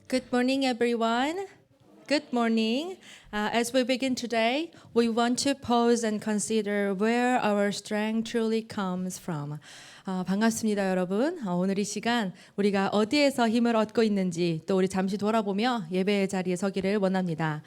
Good morning, everyone. Good morning. As we begin today, we want to pause and consider where our strength truly comes from. 반갑습니다, 여러분. 오늘 이 시간 우리가 어디에서 힘을 얻고 있는지 또 우리 잠시 돌아보며 예배의 자리에 서기를 원합니다.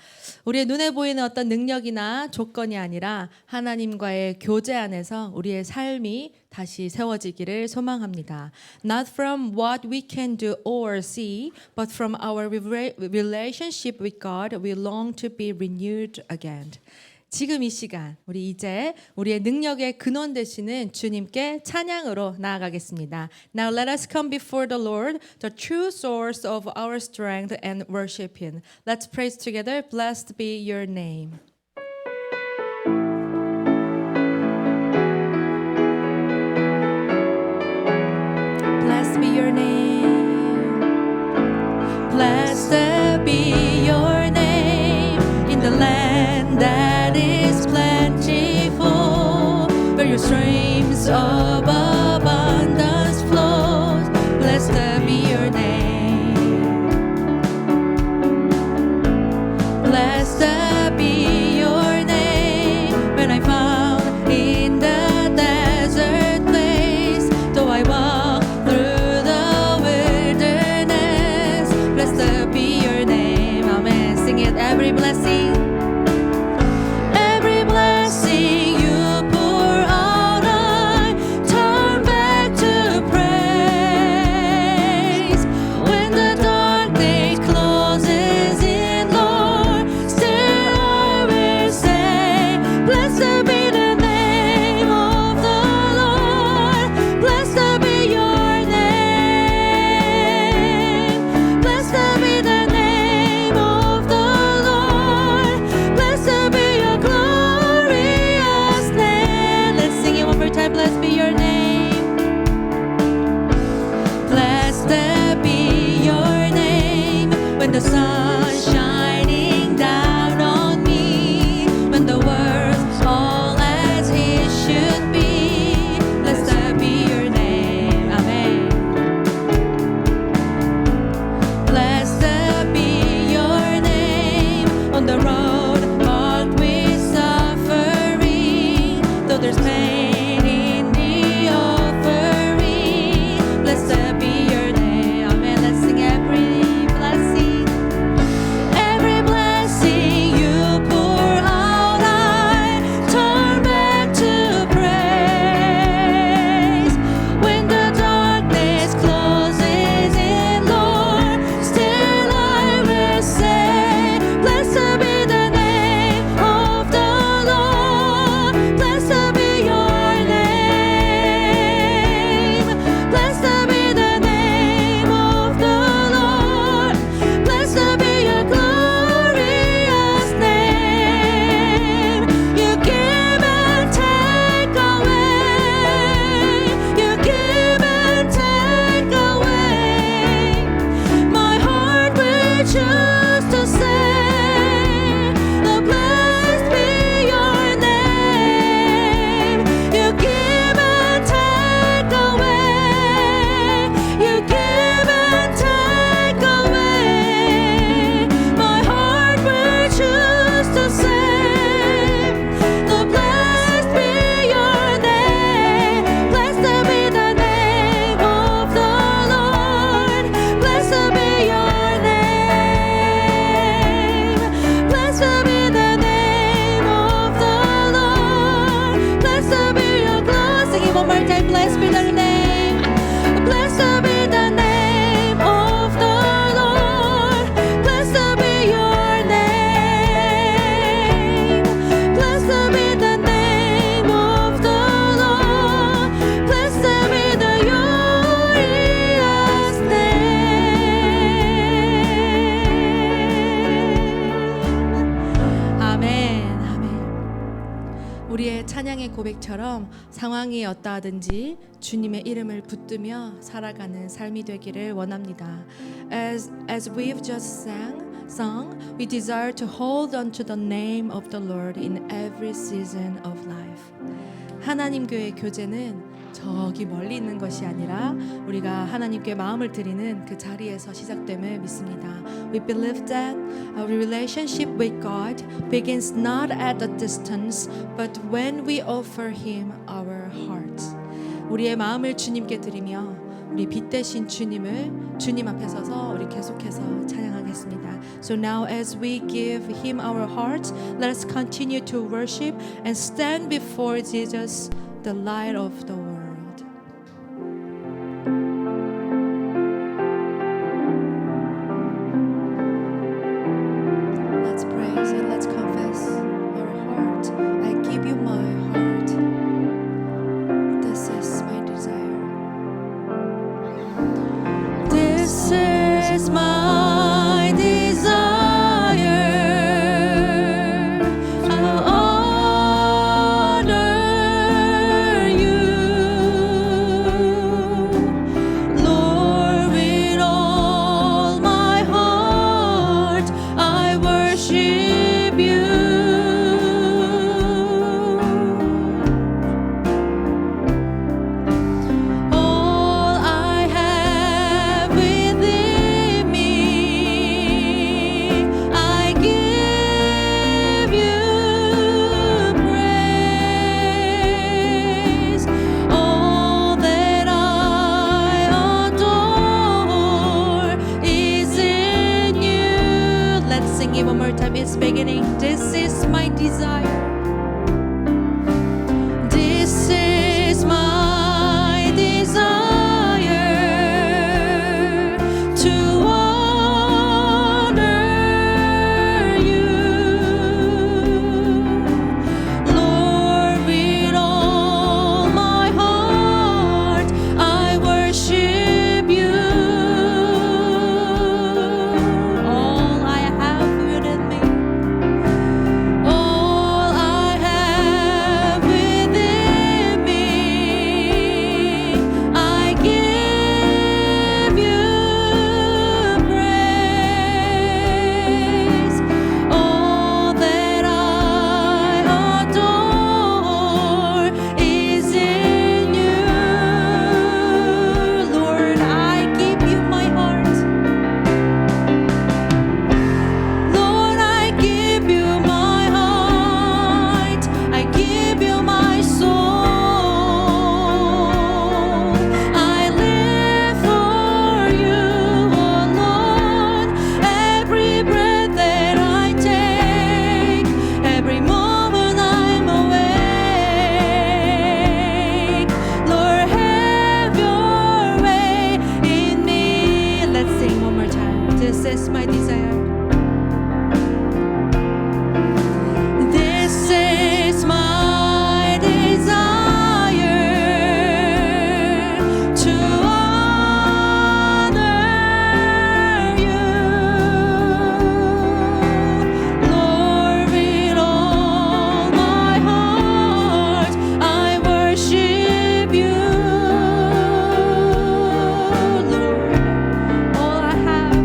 우리의 눈에 보이는 어떤 능력이나 조건이 아니라 하나님과의 교제 안에서 우리의 삶이 다시 세워지기를 소망합니다. Not from what we can do or see, but from our relationship with God, we long to be renewed again. 지금 이 시간 우리 이제 우리의 능력의 근원 되시는 주님께 찬양으로 나아가겠습니다. Now let us come before the Lord, the true source of our strength, and worship Him. Let's praise together. Blessed be your name. Blessed be your name. Blessed be your name in the land that is plentiful, where your streams of abundance flows. Blessed be your name. Blessed be your name when I found in the desert place, though I walk through the wilderness. Blessed be your name. Amen. Sing it. Every blessing. Every blessing you pour out, I turn back to praise. When the dark day closes in, Lord, still I will say, blessed be the name of the Lord. Blessed be your name. Blessed be the name of the Lord. Blessed be your glorious name. Let's sing it one more time. Blessed be your name. Blessed be your name when the sun's shining down on me, when the world's all as it should be. Blessed be your name. Amen. Blessed be your name on the road marked with suffering, though there's pain in the offering. Blessed be your name. Amen. Let's sing every blessing. Every blessing you pour out, I turn back to praise. When the darkness closes in, Lord, still I will say, blessed be the name of the Lord. Blessed be your name. Blessed be the name of the Lord. Blessed be your glorious name. You give and take away. You give and take away. My heart will choose to say, oh, blessed be your name. You give and take away. You give and take away. My heart will choose to say, oh, blessed be your name. Blessed be the name of the Lord. Blessed be your name. Blessed be the name of the Lord. Blessed be your glory. Sing it one more time. Blessed be the name. Blessed be the name of the Lord. Blessed be your name. Blessed be the name of the Lord. Blessed be the glorious name. 아멘. 아멘. 우리의 찬양의 고백처럼 상황이 어떠하든지 주님의 이름을 붙들며 살아가는 삶이 되기를 원합니다. As we've just sung, we desire to hold on to the name of the Lord in every season of life. 하나님 교회 교제는 저기 멀리 있는 것이 아니라 우리가 하나님께 마음을 드리는 그 자리에서 시작됨을 믿습니다. We believe that our relationship with God begins not at a distance, but when we offer Him our hearts. 우리의 마음을 주님께 드리며 우리 빛 대신 주님을 주님 앞에 서서 우리 계속해서 찬양하겠습니다. So now as we give Him our hearts, let us continue to worship and stand before Jesus, the light of the world. Let's praise and let's confess our heart. I give you my heart. This is my desire. This is my desire. I'll honor you, Lord, with all my heart. I worship you. All I have within me, I give you praise. All that I adore is in you. Let's sing it one more time. It's beginning. This is my desire. This is my desire to honor you, Lord, with all my heart. I worship you. All I have within me, all I have within me, I give you praise. All that I adore is in you, Lord. I give you my heart. Lord, I give you my heart. I give you my soul. I live for you alone. Every breath that I take, every moment I'm awake. Lord, have your way in me. Let's sing one more time. This is my desire. This is my desire to honor you, Lord, with all my heart. I worship you, Lord. All I have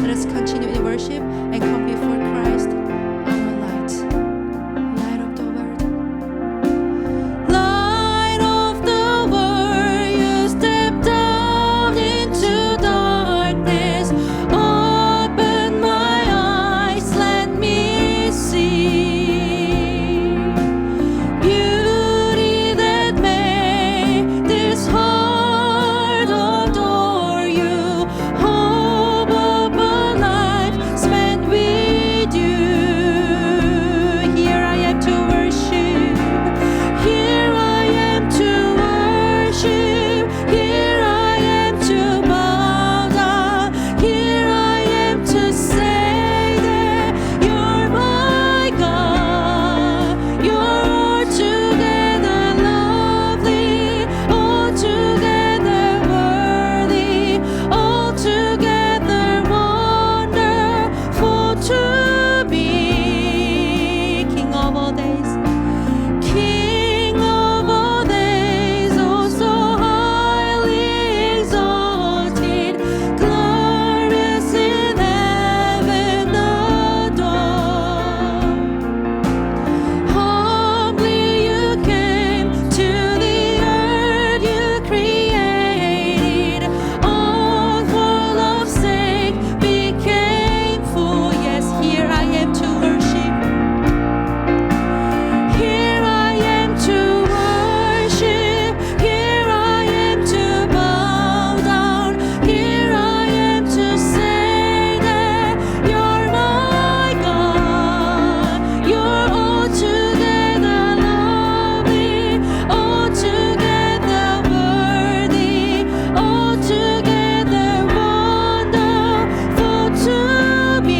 Let us continue in worship and come before Christ, our light. Light of the world. Light of the world, you step down into darkness. Open my eyes, let me see beauty that made this heart adore you. Hope of a life spent with you. Here I am to worship. Here I am to worship. Here I am to bow down. Here I am to say that you're my God. You're altogether lovely, altogether worthy, altogether wonderful to me. King of all days. King of all days, oh so highly exalted, glorious in heaven adored. Humbly you came to the earth you created, all for love's sake became full. Yes, here I am to worship. Here I am to worship. Here I am to bow down. Here I am to say that you're my God. You're altogether lovely, altogether worthy, altogether wonderful to me.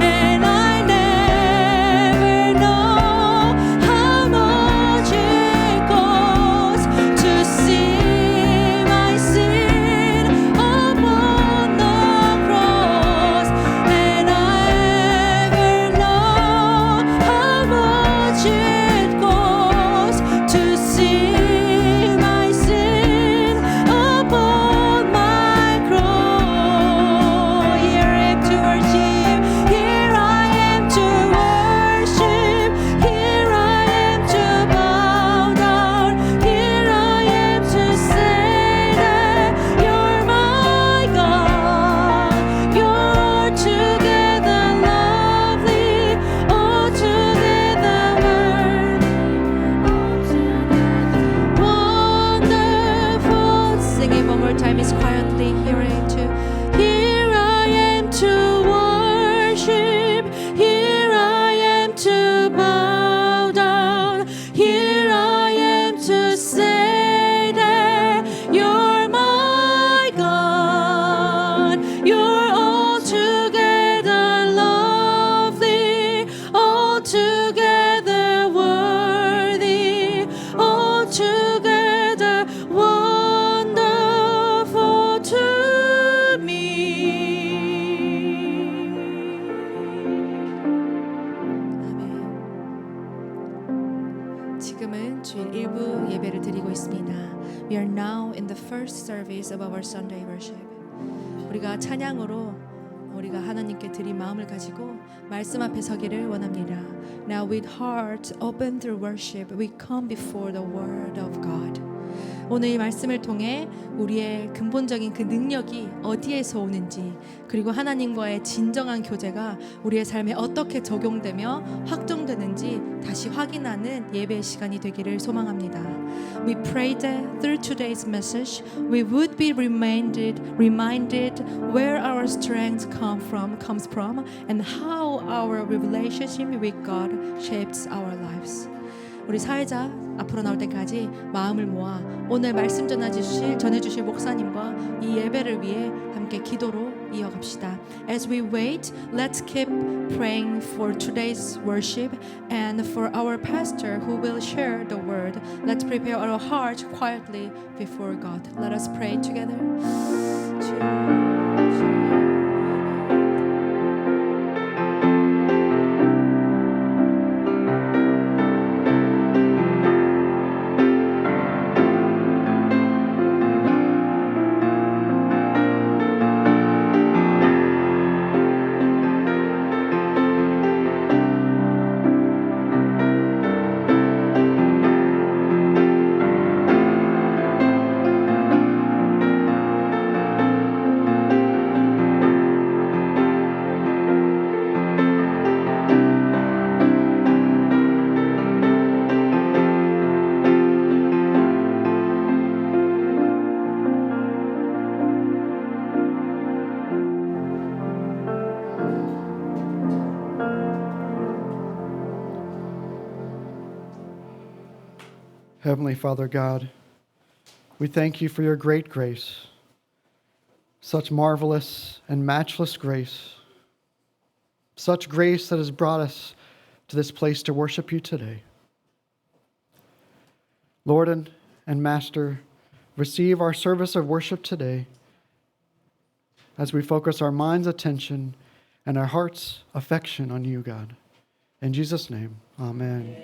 And I never know how much it costs to see my sin upon the cross. And I never know how much it costs to see my sin upon my cross. Here I am to worship. Here I am to worship. Here I am to bow down. Here I am to say that you're my God. You're altogether lovely, altogether worthy, wonderful. Sing it one more time. It's quietly. Here I am to. Here I am to worship. Here I am to bow down. Here I am to say that you're my God. You're altogether lovely, altogether worthy, altogether wonderful to me. 아멘. 지금은 주일 1부 예배를 드리고 있습니다. We are now in the first service of our Sunday worship. 우리가 찬양으로 우리가 하나님께 드린 마음을 가지고 말씀 앞에 서기를 원합니다. Now with hearts open through worship, we come before the word of God. 오늘 이 말씀을 통해 우리의 근본적인 그 능력이 어디에서 오는지, 그리고 하나님과의 진정한 교제가 우리의 삶에 어떻게 적용되며 확정되는지 다시 확인하는 예배의 시간이 되기를 소망합니다. We pray that through today's message we would be reminded where our strength comes from and how our relationship with God shapes our lives. 우리 사회자 앞으로 나올 때까지 마음을 모아 오늘 말씀 전해주실 목사님과 이 예배를 위해 함께 기도로 이어갑시다. As we wait, let's keep praying for today's worship and for our pastor who will share the word. Let's prepare our hearts quietly before God. Let us pray together. Heavenly Father God, we thank you for your great grace, such marvelous and matchless grace, such grace that has brought us to this place to worship you today. Lord and Master, receive our service of worship today as we focus our mind's attention and our heart's affection on you, God. In Jesus' name, amen.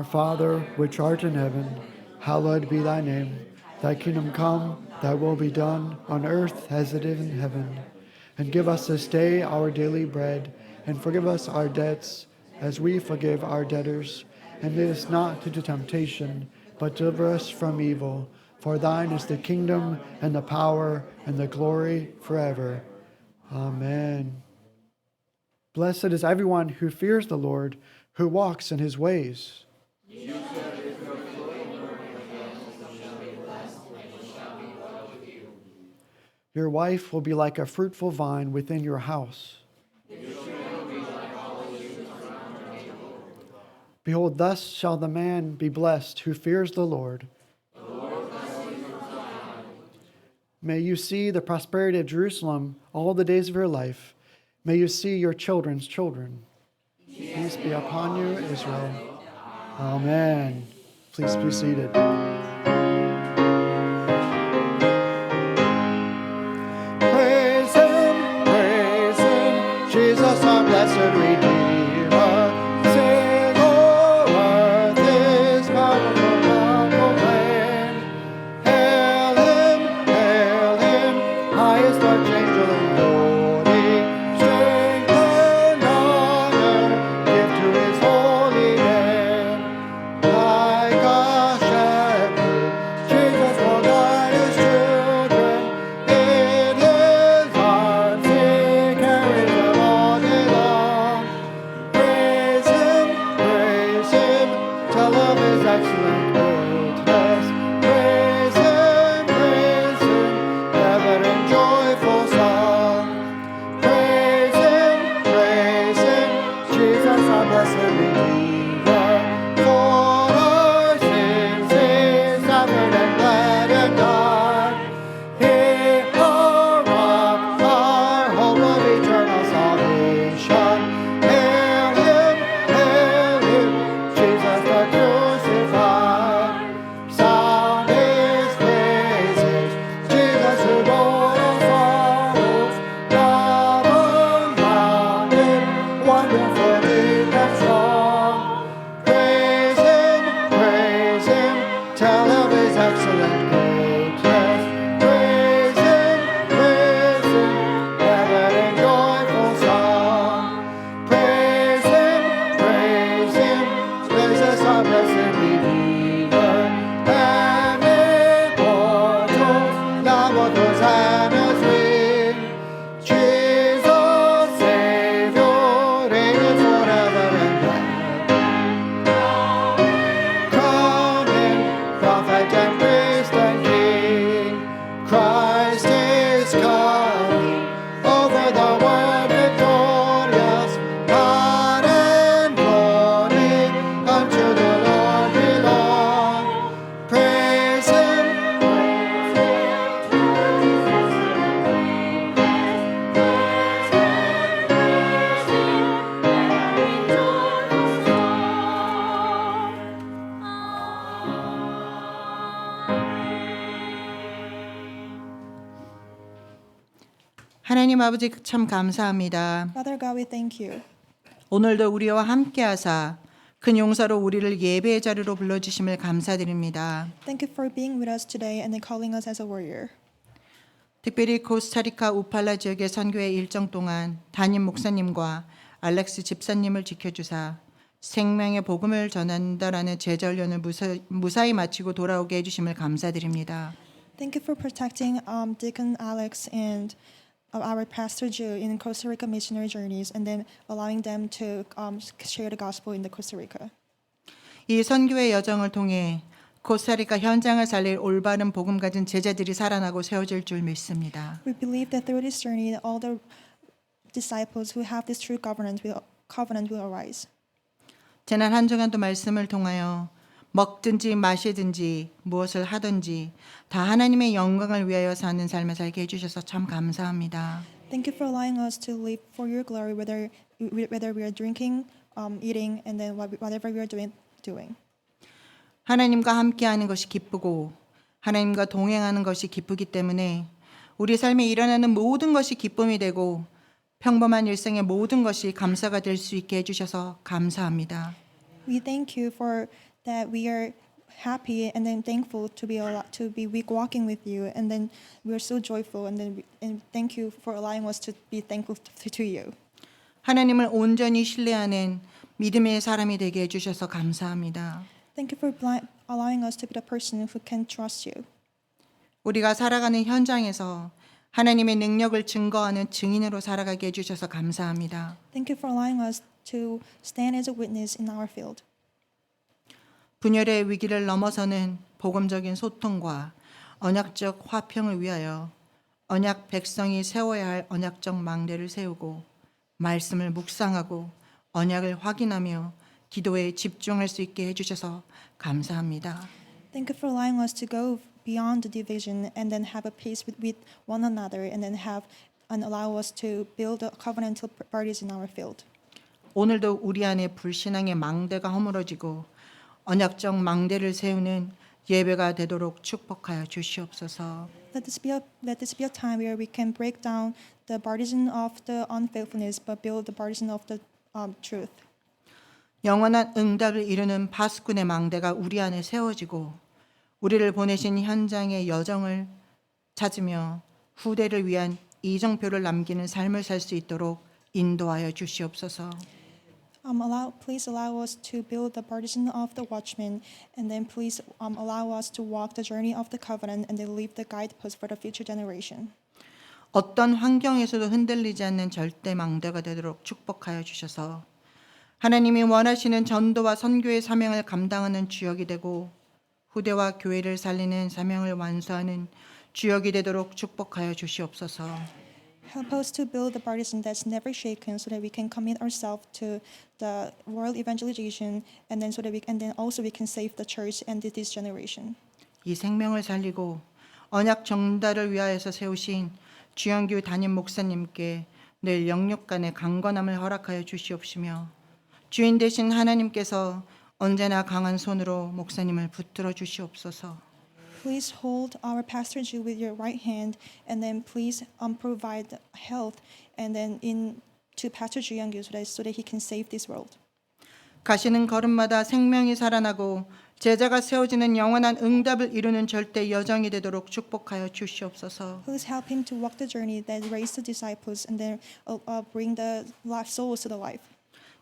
Father, which art in heaven, hallowed be thy name. Thy kingdom come, thy will be done, on earth as it is in heaven. And give us this day our daily bread, and forgive us our debts, as we forgive our debtors. And lead us not into temptation, but deliver us from evil. For thine is the kingdom and the power and the glory forever. Amen. Blessed is everyone who fears the Lord, who walks in his ways. Your wife will be like a fruitful vine within your house. Behold, thus shall the man be blessed who fears the Lord. May you see the prosperity of Jerusalem all the days of your life. May you see your children's children. Peace be upon you, Israel. Amen. Please be seated. Praise Him, Jesus our blessed Redeemer. Sing, oh, earth is powerful, now proclaim. Hail Him, highest archangel in glory. Strength and honor give to His holy name. Like a shepherd, Jesus will guide His children. In His arms He carries them all day long. Praise Him, tell of His excellent goodness. Praise Him, ever in joyful song. Praise Him, Jesus our blessed Redeemer. For our sins He suffered and bled and died. He our rock, our hope of eternal salvation. Hail Him, Jesus the crucified. Sound His praises, Jesus who bore our sorrows. Love unbounded, wonderful, deep and strong. Praise Him, tell of His excellent goodness. Praise Him, ever in joyful song. Praise Him, Jesus our blessed Redeemer. And immortals, Lamb of Hosanna's ring. Jesus, Savior, reigning forever and ever. Coming, prophet and priest and king. Christ is coming, over the world victorious. Honor and glory unto the Lord belong. Praise Him, 하나님 아버지 참 감사합니다. Father God, we thank you. 오늘도 우리와 함께하사 큰 용사로 우리를 예배의 자리로 불러주심을 감사드립니다. Thank you for being with us today and then calling us as a warrior. 특별히 코스타리카 우팔라 지역의 선교회 일정 동안 담임 목사님과 알렉스 집사님을 지켜주사 생명의 복음을 전한다라는 제자훈련을 무사히 마치고 돌아오게 해주심을 감사드립니다. Thank you for protecting Deacon Alex and our pastor Jew in Costa Rica missionary journeys and then allowing them to share the gospel in the Costa Rica. 이 선교의 여정을 통해 코스타리카 현장을 살릴 올바른 복음 가진 제자들이 살아나고 세워질 줄 믿습니다. We believe that through this journey, all the disciples who have this true covenant will arise. 지난 한 주간도 말씀을 통하여 먹든지 마시든지 무엇을 하든지 다 하나님의 영광을 위하여 사는 삶을 살게 해주셔서 참 감사합니다. Thank you for allowing us to live for your glory, whether we are drinking, eating, and then whatever we are doing. 하나님과 함께하는 것이 기쁘고 하나님과 동행하는 것이 기쁘기 때문에 우리 삶에 일어나는 모든 것이 기쁨이 되고 평범한 일생의 모든 것이 감사가 될 수 있게 해주셔서 감사합니다. We thank you for that we are happy and then thankful to be walking with you, and then we are so joyful, and thank you for allowing us to be thankful to you. 하나님을 온전히 신뢰하는 믿음의 사람이 되게 해주셔서 감사합니다. Thank you for allowing us to be the person who can trust you. 우리가 살아가는 현장에서 하나님의 능력을 증거하는 증인으로 살아가게 해주셔서 감사합니다. Thank you for allowing us to stand as a witness in our field. 분열의 위기를 넘어서는 복음적인 소통과 언약적 화평을 위하여 언약 백성이 세워야 할 언약적 망대를 세우고 말씀을 묵상하고 언약을 확인하며 기도에 집중할 수 있게 해주셔서 감사합니다. Thank you for allowing us to go beyond the division and then have a peace with one another and then allow us to build a covenantal parties in our field. 오늘도 우리 안에 불신앙의 망대가 허물어지고 언약적 망대를 세우는 예배가 되도록 축복하여 주시옵소서. Let this be a time where we can break down the partisan of the unfaithfulness, but build the partisan of the truth. 영원한 응답을 이루는 파수꾼의 망대가 우리 안에 세워지고 우리를 보내신 현장의 여정을 찾으며 후대를 위한 이정표를 남기는 삶을 살 수 있도록 인도하여 주시옵소서. Please allow us to build the partisan of the watchman, and then please allow us to walk the journey of the covenant, and then leave the guidepost for the future generation. 어떤 환경에서도 흔들리지 않는 절대 망대가 되도록 축복하여 주셔서 하나님이 원하시는 전도와 선교의 사명을 감당하는 주역이 되고 후대와 교회를 살리는 사명을 완수하는 주역이 되도록 축복하여 주시옵소서. Help us to build the partisan that's never shaken, so that we can commit ourselves to the world evangelization, and then also we can save the church and this generation. 이 생명을 살리고 언약 정달을 위하여서 세우신 주영규 담임 목사님께 늘 영육 간의 강건함을 허락하여 주시옵시며 주인 되신 하나님께서 언제나 강한 손으로 목사님을 붙들어 주시옵소서. Please hold our Pastor Jew with your right hand, and then please provide health, and then to Pastor Ju Young-gyu so that he can save this world. 가시는 걸음마다 생명이 살아나고 제자가 세워지는 영원한 응답을 이루는 절대 여정이 되도록 축복하여 주시옵소서. Please help him to walk the journey that raised the disciples, and then bring the souls to the life.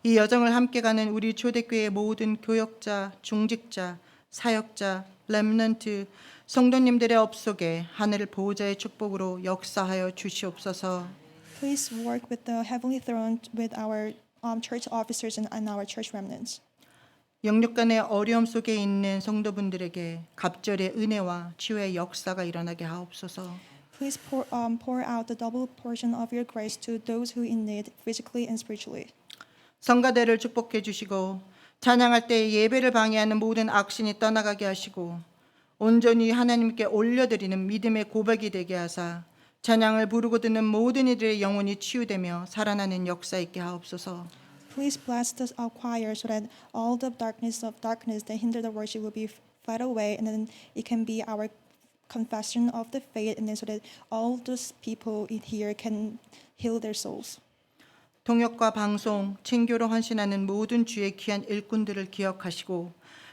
이 여정을 함께 가는 우리 초대교회의 모든 교역자, 중직자, 사역자, 렘넌트, 성도님들의 업속에 하늘 보호자의 축복으로 역사하여 주시옵소서. Please work with the heavenly throne with our church officers and our church remnants. 영육 간의 어려움 속에 있는 성도분들에게 갑절의 은혜와 치유의 역사가 일어나게 하옵소서. Please pour out the double portion of your grace to those who in need, physically and spiritually. 성가대를 축복해 주시고 찬양할 때 예배를 방해하는 모든 악신이 떠나가게 하시고 온전히 하나님께 올려드리는 믿음의 고백이 되게 하사 찬양을 부르고 듣는 모든 이들의 영혼이 치유되며 살아나는 역사 있게 하옵소서. Please bless the choir so that all the darkness that hinder the worship will be fled away, and then it can be our confession of the faith, and then so that all those people in here can heal their souls. 통역과 방송, 친교로 헌신하는 모든 주의 귀한 일꾼들을 기억하시고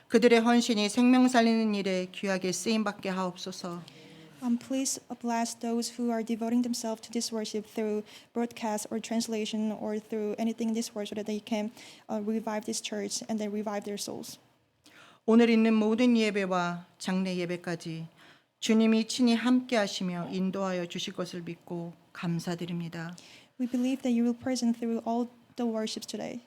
그들의 헌신이 생명 살리는 일에 귀하게 쓰임받게 하옵소서. Please bless those who are devoting themselves to this worship through broadcast or translation or through anything in this world, so that they can revive this church and then revive their souls. 오늘 있는 모든 예배와 장례 예배까지 주님이 친히 함께 하시며 인도하여 주실 것을 믿고 감사드립니다. We believe that you will present through all the worships today.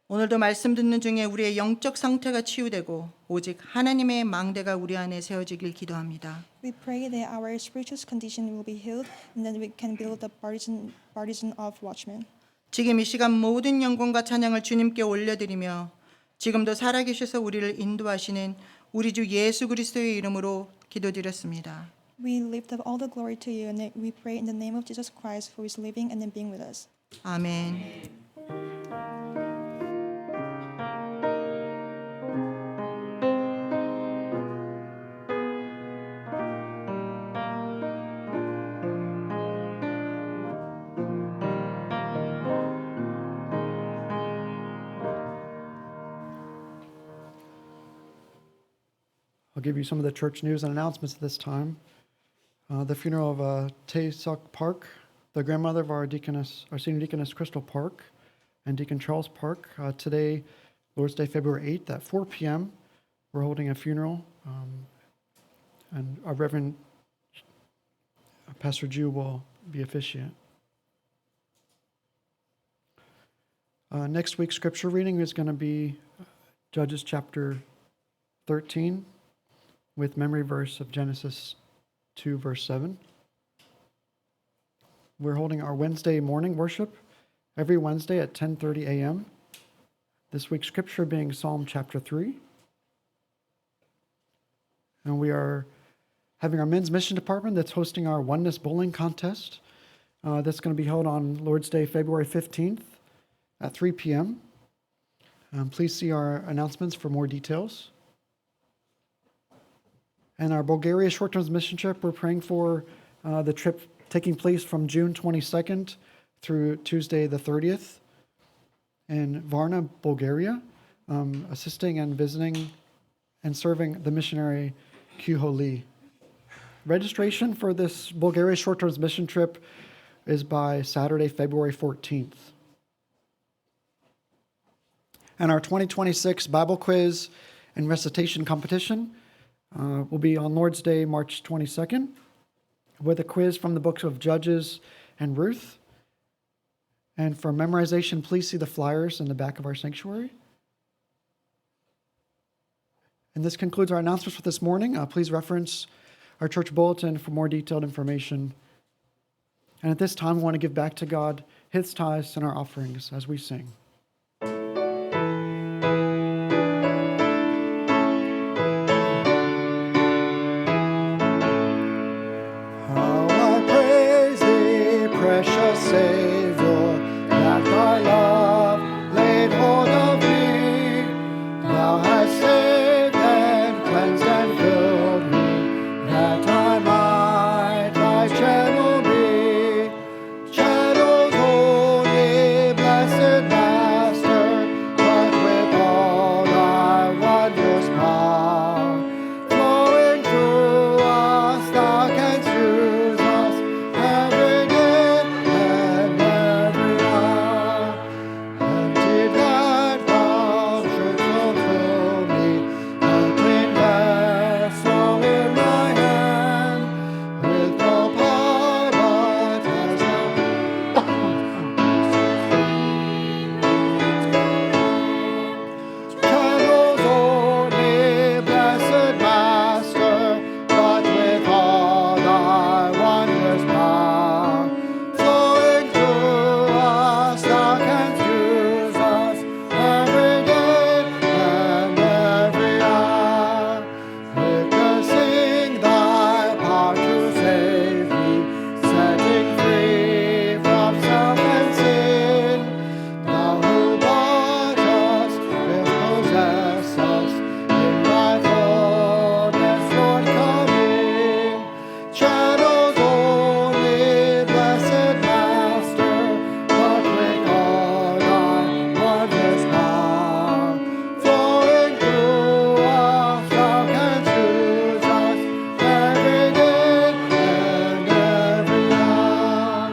오늘도 말씀 듣는 중에 우리의 영적 상태가 치유되고 오직 하나님의 망대가 우리 안에 세워지길 기도합니다. We pray that our spiritual condition will be healed, and that we can build the partisan of watchmen. 지금 이 시간 모든 영광과 찬양을 주님께 올려드리며 지금도 살아계셔서 우리를 인도하시는 우리 주 예수 그리스도의 이름으로 기도드렸습니다. We lift up all the glory to you, and we pray in the name of Jesus Christ, who is living and then being with us. 아멘. I'll give you some of the church news and announcements at this time. The funeral of Tae Suk Park, the grandmother of our senior deaconess Crystal Park, and Deacon Charles Park. Today, Lord's Day, February 8th at 4 p.m., we're holding a funeral. and our Reverend Pastor Jew will be officiant. Next week's scripture reading is going to be Judges chapter 13 with memory verse of Genesis 2, verse 7. We're holding our Wednesday morning worship every Wednesday at 10:30 a.m. This week's scripture being Psalm chapter 3. And we are having our men's mission department that's hosting our Oneness Bowling Contest. That's going to be held on Lord's Day, February 15th at 3 p.m. Please see our announcements for more details. And our Bulgaria short-term mission trip, we're praying for the trip taking place from June 22nd through Tuesday the 30th in Varna, Bulgaria, assisting and visiting and serving the missionary Kyuho Lee. Registration for this Bulgaria short-term mission trip is by Saturday, February 14th. And our 2026 Bible quiz and recitation competition will be on Lord's Day, March 22nd, with a quiz from the books of Judges and Ruth. And for memorization, please see the flyers in the back of our sanctuary. And this concludes our announcements for this morning. Please reference our church bulletin for more detailed information. And at this time, we want to give back to God His tithes and our offerings as we sing. How I praise Thee, precious Savior, that Thy love laid hold of me. Thou hast saved and cleansed and filled me, that I might Thy channel be. Channels only, blessed Master, but with all Thy wondrous power, flowing through us, Thou canst use us every day and every hour. Empty that thou should fulfill me, a clean vessel in my hand, with no power but as channels only, blessed Master, but with all Thy wondrous power, flowing through us, Thou canst use us every day and every hour, witnessing Thy power to save me, setting free from self and sin. Thou who bought us will possess us in Thy fullness, Lord, come in. Channels only, blessed Master, but with all Thy wondrous power, flowing through us, Thou canst use us every day and every hour.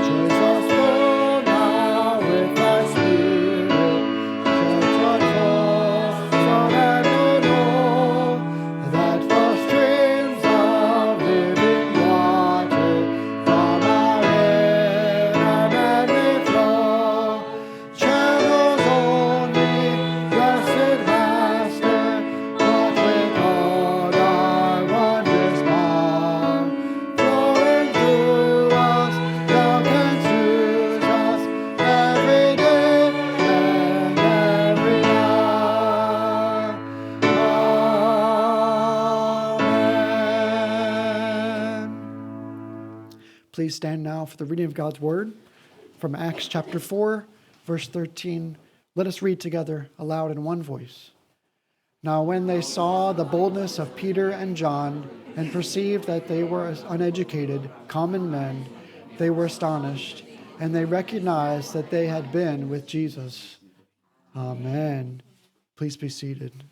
Choose us full now with Thy Spirit, shed on us so that we'll know that the streams of living water from our inner man may flow. Channels only, blessed Master, but with all Thy wondrous power, flowing through us, Thou canst use us every day and every hour. Amen. Please stand now for the reading of God's Word from Acts chapter 4, verse 13. Let us read together aloud in one voice. Now when they saw the boldness of Peter and John and perceived that they were uneducated, common men, they were astonished, and they recognized that they had been with Jesus. Amen. Please be seated.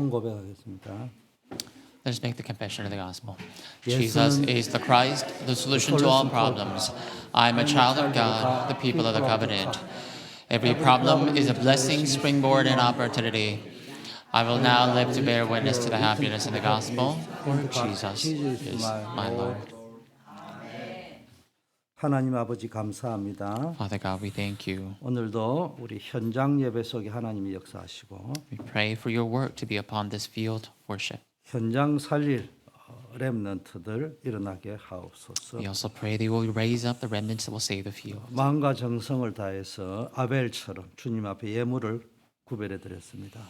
복음 고백하겠습니다. Let us make the confession of the gospel. 예수는 Jesus is the Christ, the solution to all problems. I am a child of God, the people of the covenant. Every problem is a blessing, springboard, and opportunity. I will now live to bear witness to the happiness of the gospel. For Jesus is my Lord. 하나님 아버지 감사합니다. Father God, we thank you. 오늘도 우리 현장 예배 속에 하나님이 역사하시고 We pray for your work to be upon this field worship. 현장 살릴 렘넌트들 일어나게 하옵소서. We also pray that you will raise up the remnants that will save the field. 마음과 정성을 다해서 아벨처럼 주님 앞에 예물을 구별해 드렸습니다.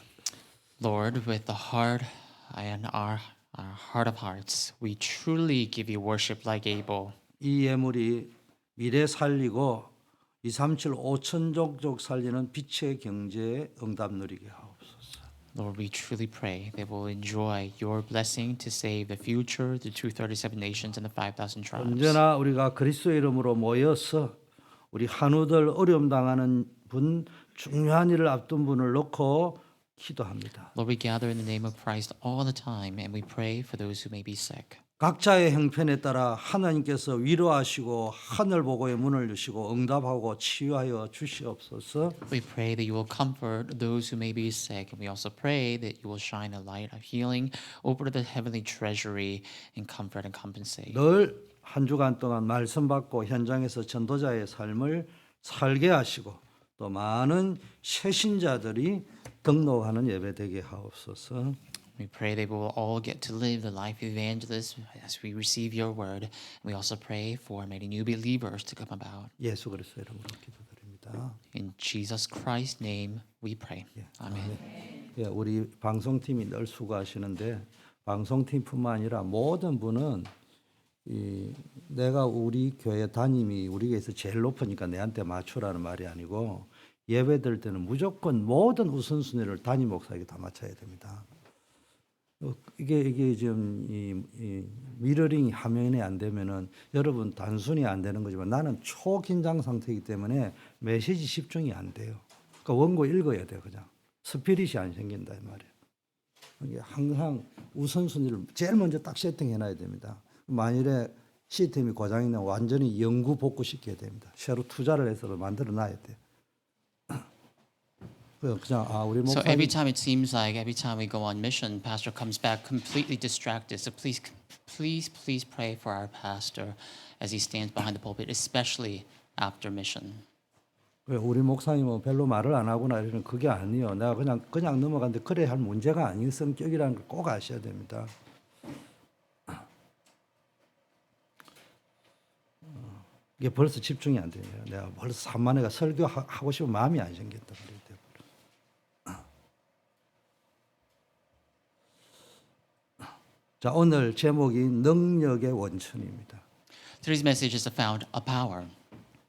Lord, with the heart and our heart of hearts, we truly give you worship like Abel. 이 예물이 미래 살리고 237 5천족족 살리는 빛의 경제에 응답 누리게 하옵소서. Lord, we truly pray they will enjoy your blessing to save the future, the 237 nations, and the 5,000 tribes. 언제나 우리가 그리스도의 이름으로 모여서 우리 한우들 어려움 당하는 분 중요한 일을 앞둔 분을 놓고 기도합니다. Lord, we gather in the name of Christ all the time, and we pray for those who may be sick. 각자의 형편에 따라 하나님께서 위로하시고 하늘 보고의 문을 여시고 응답하고 치유하여 주시옵소서. We pray that you will comfort those who may be sick, and we also pray that you will shine a light of healing over the heavenly treasury and comfort and compensate. 늘 한 주간 동안 말씀 받고 현장에서 전도자의 삶을 살게 하시고 또 많은 새신자들이 등록하는 예배 되게 하옵소서. We pray they will all get to live the life of evangelists as we receive your word. And we also pray for many new believers to come about. 예수 그리스도 이름으로 기도드립니다. In Jesus Christ's name we pray. Amen. 예, 우리 방송팀이 늘 수고하시는데 방송팀뿐만 아니라 모든 분은 내가 우리 교회 담임이 우리 교회에서 제일 높으니까 내한테 맞추라는 말이 아니고 예배 드릴 때는 무조건 모든 우선순위를 담임 목사에게 다 맞춰야 됩니다. 이게 지금 이 미러링이 화면에 안 되면은 여러분 단순히 안 되는 거지만 나는 초긴장 상태이기 때문에 메시지 집중이 안 돼요. 그러니까 원고 읽어야 돼요, 그냥 스피릿이 안 생긴다 이 말이에요. 이게 항상 우선순위를 제일 먼저 딱 세팅해놔야 됩니다. 만일에 시스템이 고장이 나면 완전히 영구 복구시켜야 됩니다. 새로 투자를 해서 만들어놔야 돼요. 그냥 우리 So 목사님 every time it seems like every time we go on mission, pastor comes back completely distracted. So please pray for our pastor as he stands behind the pulpit, especially after mission. 우리 목사님은 별로 말을 안 하거나 이러는 그게 아니에요. 내가 그냥 넘어갔는데 그래 할 문제가 아닌 성격이라는 걸 꼭 아셔야 됩니다. 이게 벌써 집중이 안 돼요. 내가 벌써 산만해가 설교하고 싶은 마음이 안 생겼단 말이에요. 자, 오늘 제목이 능력의 원천입니다. Today's message is found a power.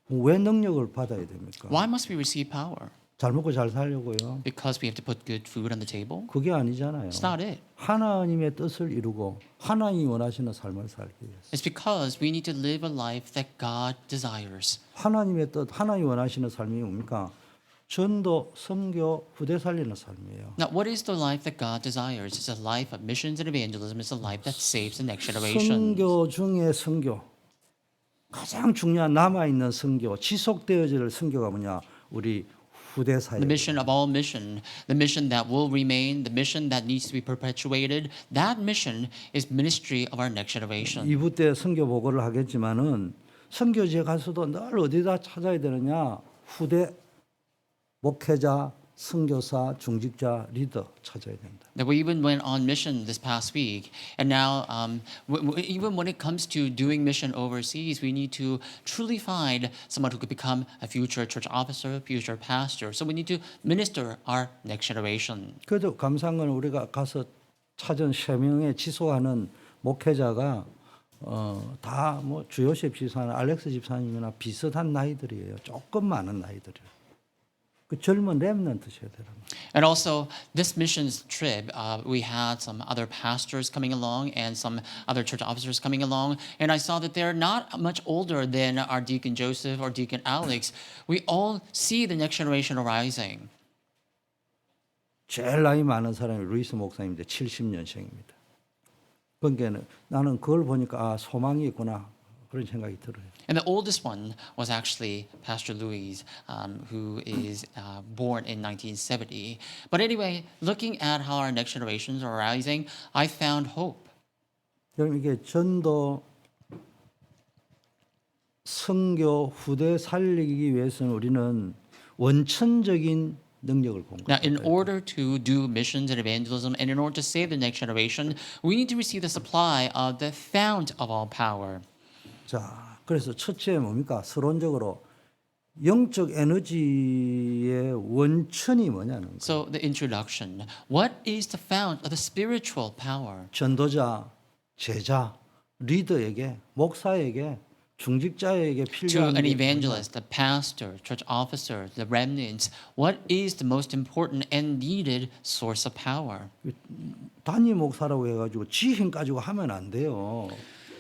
왜 능력을 받아야 됩니까? Why must we receive power? 잘 먹고 잘 살려고요. Because we have to put good food on the table? 그게 아니잖아요. It's not it. 하나님의 뜻을 이루고 하나님이 원하시는 삶을 살기 위해서. It's because we need to live a life that God desires. 하나님의 뜻, 하나님이 원하시는 삶이 뭡니까? 전도, 선교, 후대 살리는 삶이에요. Now, what is the life that God desires? It's a life of missions and evangelism. It's a life that saves the next generation. 선교 중에 선교. 가장 중요한 남아있는 선교, 지속되어질 선교가 뭐냐? 우리 후대 사역. The mission of all mission, the mission that will remain, the mission that needs to be perpetuated, that mission is ministry of our next generation. 2부 때 선교 보고를 하겠지만은 선교지에 가서도 늘 어디다 찾아야 되느냐? 후대 목회자, 선교사, 중직자, 리더 찾아야 된다. That we even went on mission this past week, and now even when it comes to doing mission overseas, we need to truly find someone who could become a future church officer, future pastor. So we need to minister our next generation. 그래도 감사한 건 우리가 가서 찾은 3명의 지소하는 목회자가 다 뭐 주요셉 집사나 알렉스 집사님이나 비슷한 나이들이에요. 조금 많은 나이들이에요. 그 젊은 렘넌트셔야 되는 거예요. And also, this missions trip, we had some other pastors coming along and some other church officers coming along. And I saw that they're not much older than our Deacon Joseph or Deacon Alex. We all see the next generation arising. 제일 나이 많은 사람이 루이스 목사님인데 70년생입니다. 그러니까 나는 그걸 보니까 아, 소망이 있구나 그런 생각이 들어요. And the oldest one was actually Pastor Louise, who is born in 1970. But anyway, looking at how our next generations are rising, I found hope. 여러분 이게 전도 선교 후대 살리기 위해서는 우리는 원천적인 능력을 Now, in 공급해야 돼요. order to do missions and evangelism, and in order to save the next generation, we need to receive the supply of the fount of all power. 자, 그래서 첫째 뭡니까? 서론적으로 영적 에너지의 원천이 뭐냐는 거예요. So, the introduction. What is the fount of the spiritual power? 전도자, 제자, 리더에게, 목사에게, 중직자에게 To 필요한 an 게 evangelist, the pastor, church officer, the remnants, what is the most important and needed source of power? 단임 목사라고 해가지고 지 힘 가지고 하면 안 돼요.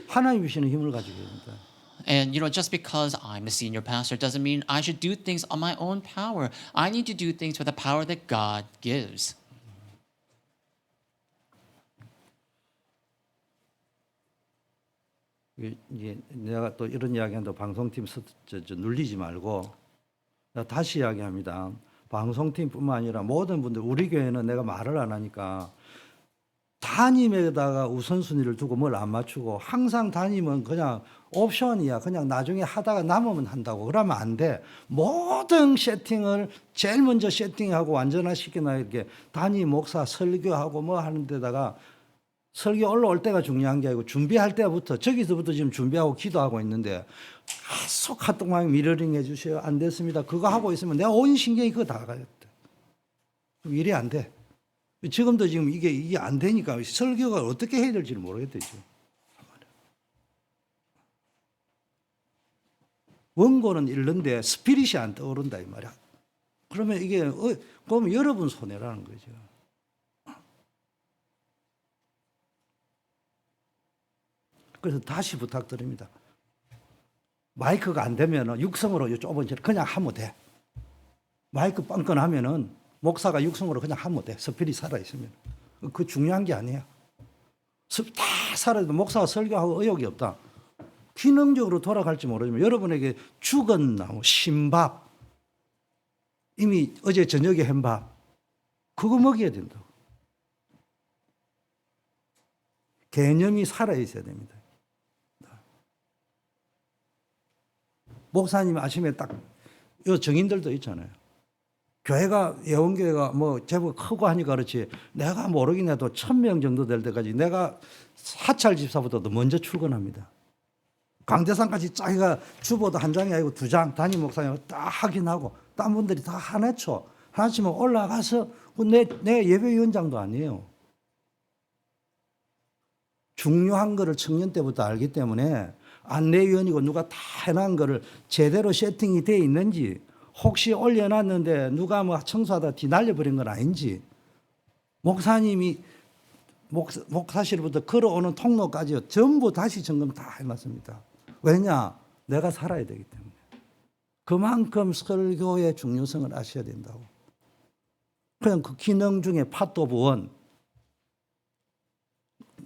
하나님 주시는 힘을 가지고 해야 된다. And just because I'm a senior pastor doesn't mean I should do things on my own power. I need to do things with the power that God gives. 이게 내가 또 이런 이야기한다 방송팀 눌리지 말고 내가 다시 이야기합니다. 방송팀뿐만 아니라 모든 분들 우리 교회는 내가 말을 안 하니까 담임에다가 우선순위를 두고 뭘 안 맞추고 항상 담임은 그냥 옵션이야. 그냥 나중에 하다가 남으면 한다고. 그러면 안 돼. 모든 세팅을 제일 먼저 세팅하고 완전화시켜놔. 이렇게 담임 목사 설교하고 뭐 하는 데다가 설교 올라올 때가 중요한 게 아니고 준비할 때부터 저기서부터 지금 준비하고 기도하고 있는데 계속 카톡만 미러링 해주세요. 안 됐습니다. 그거 하고 있으면 내가 온 신경이 그거 다 가겠다. 그럼 일이 안 돼. 지금도 지금 이게 안 되니까 설교가 어떻게 해야 될지를 모르겠대죠. 원고는 읽는데 스피릿이 안 떠오른다 이 말이야. 그러면 이게 그러면 여러분 손해라는 거죠. 그래서 다시 부탁드립니다. 마이크가 안 되면 육성으로 좁은 채로 그냥 하면 돼. 마이크 뻥건하면은 목사가 육성으로 그냥 하면 돼. 스피릿 살아있으면. 그 중요한 게 아니야. 다 살아도 목사가 설교하고 의욕이 없다. 기능적으로 돌아갈지 모르지만 여러분에게 죽은 나무, 신밥, 이미 어제 저녁에 한 밥, 그거 먹여야 된다고. 개념이 살아있어야 됩니다. 목사님 아침에 딱, 요 정인들도 있잖아요. 교회가, 예원교회가 뭐 제법 크고 하니까 그렇지, 내가 모르긴 해도 1000명 정도 될 때까지 내가 사찰 집사보다도 먼저 출근합니다. 강대상까지 자기가 주보도 한 장이 아니고 2장, 담임 목사님 딱 확인하고, 딴 분들이 다 하나 쳐. 하나 치면 올라가서, 내 예배위원장도 아니에요. 중요한 거를 청년 때부터 알기 때문에 안내위원이고 누가 다 해놓은 거를 제대로 세팅이 돼 있는지, 혹시 올려놨는데 누가 뭐 청소하다 뒤 날려버린 건 아닌지, 목사님이 목사실부터 걸어오는 통로까지 전부 다시 점검 다 해놨습니다. 왜냐? 내가 살아야 되기 때문에. 그만큼 설교의 중요성을 아셔야 된다고. 그냥 그 기능 중에 파트 오브 원.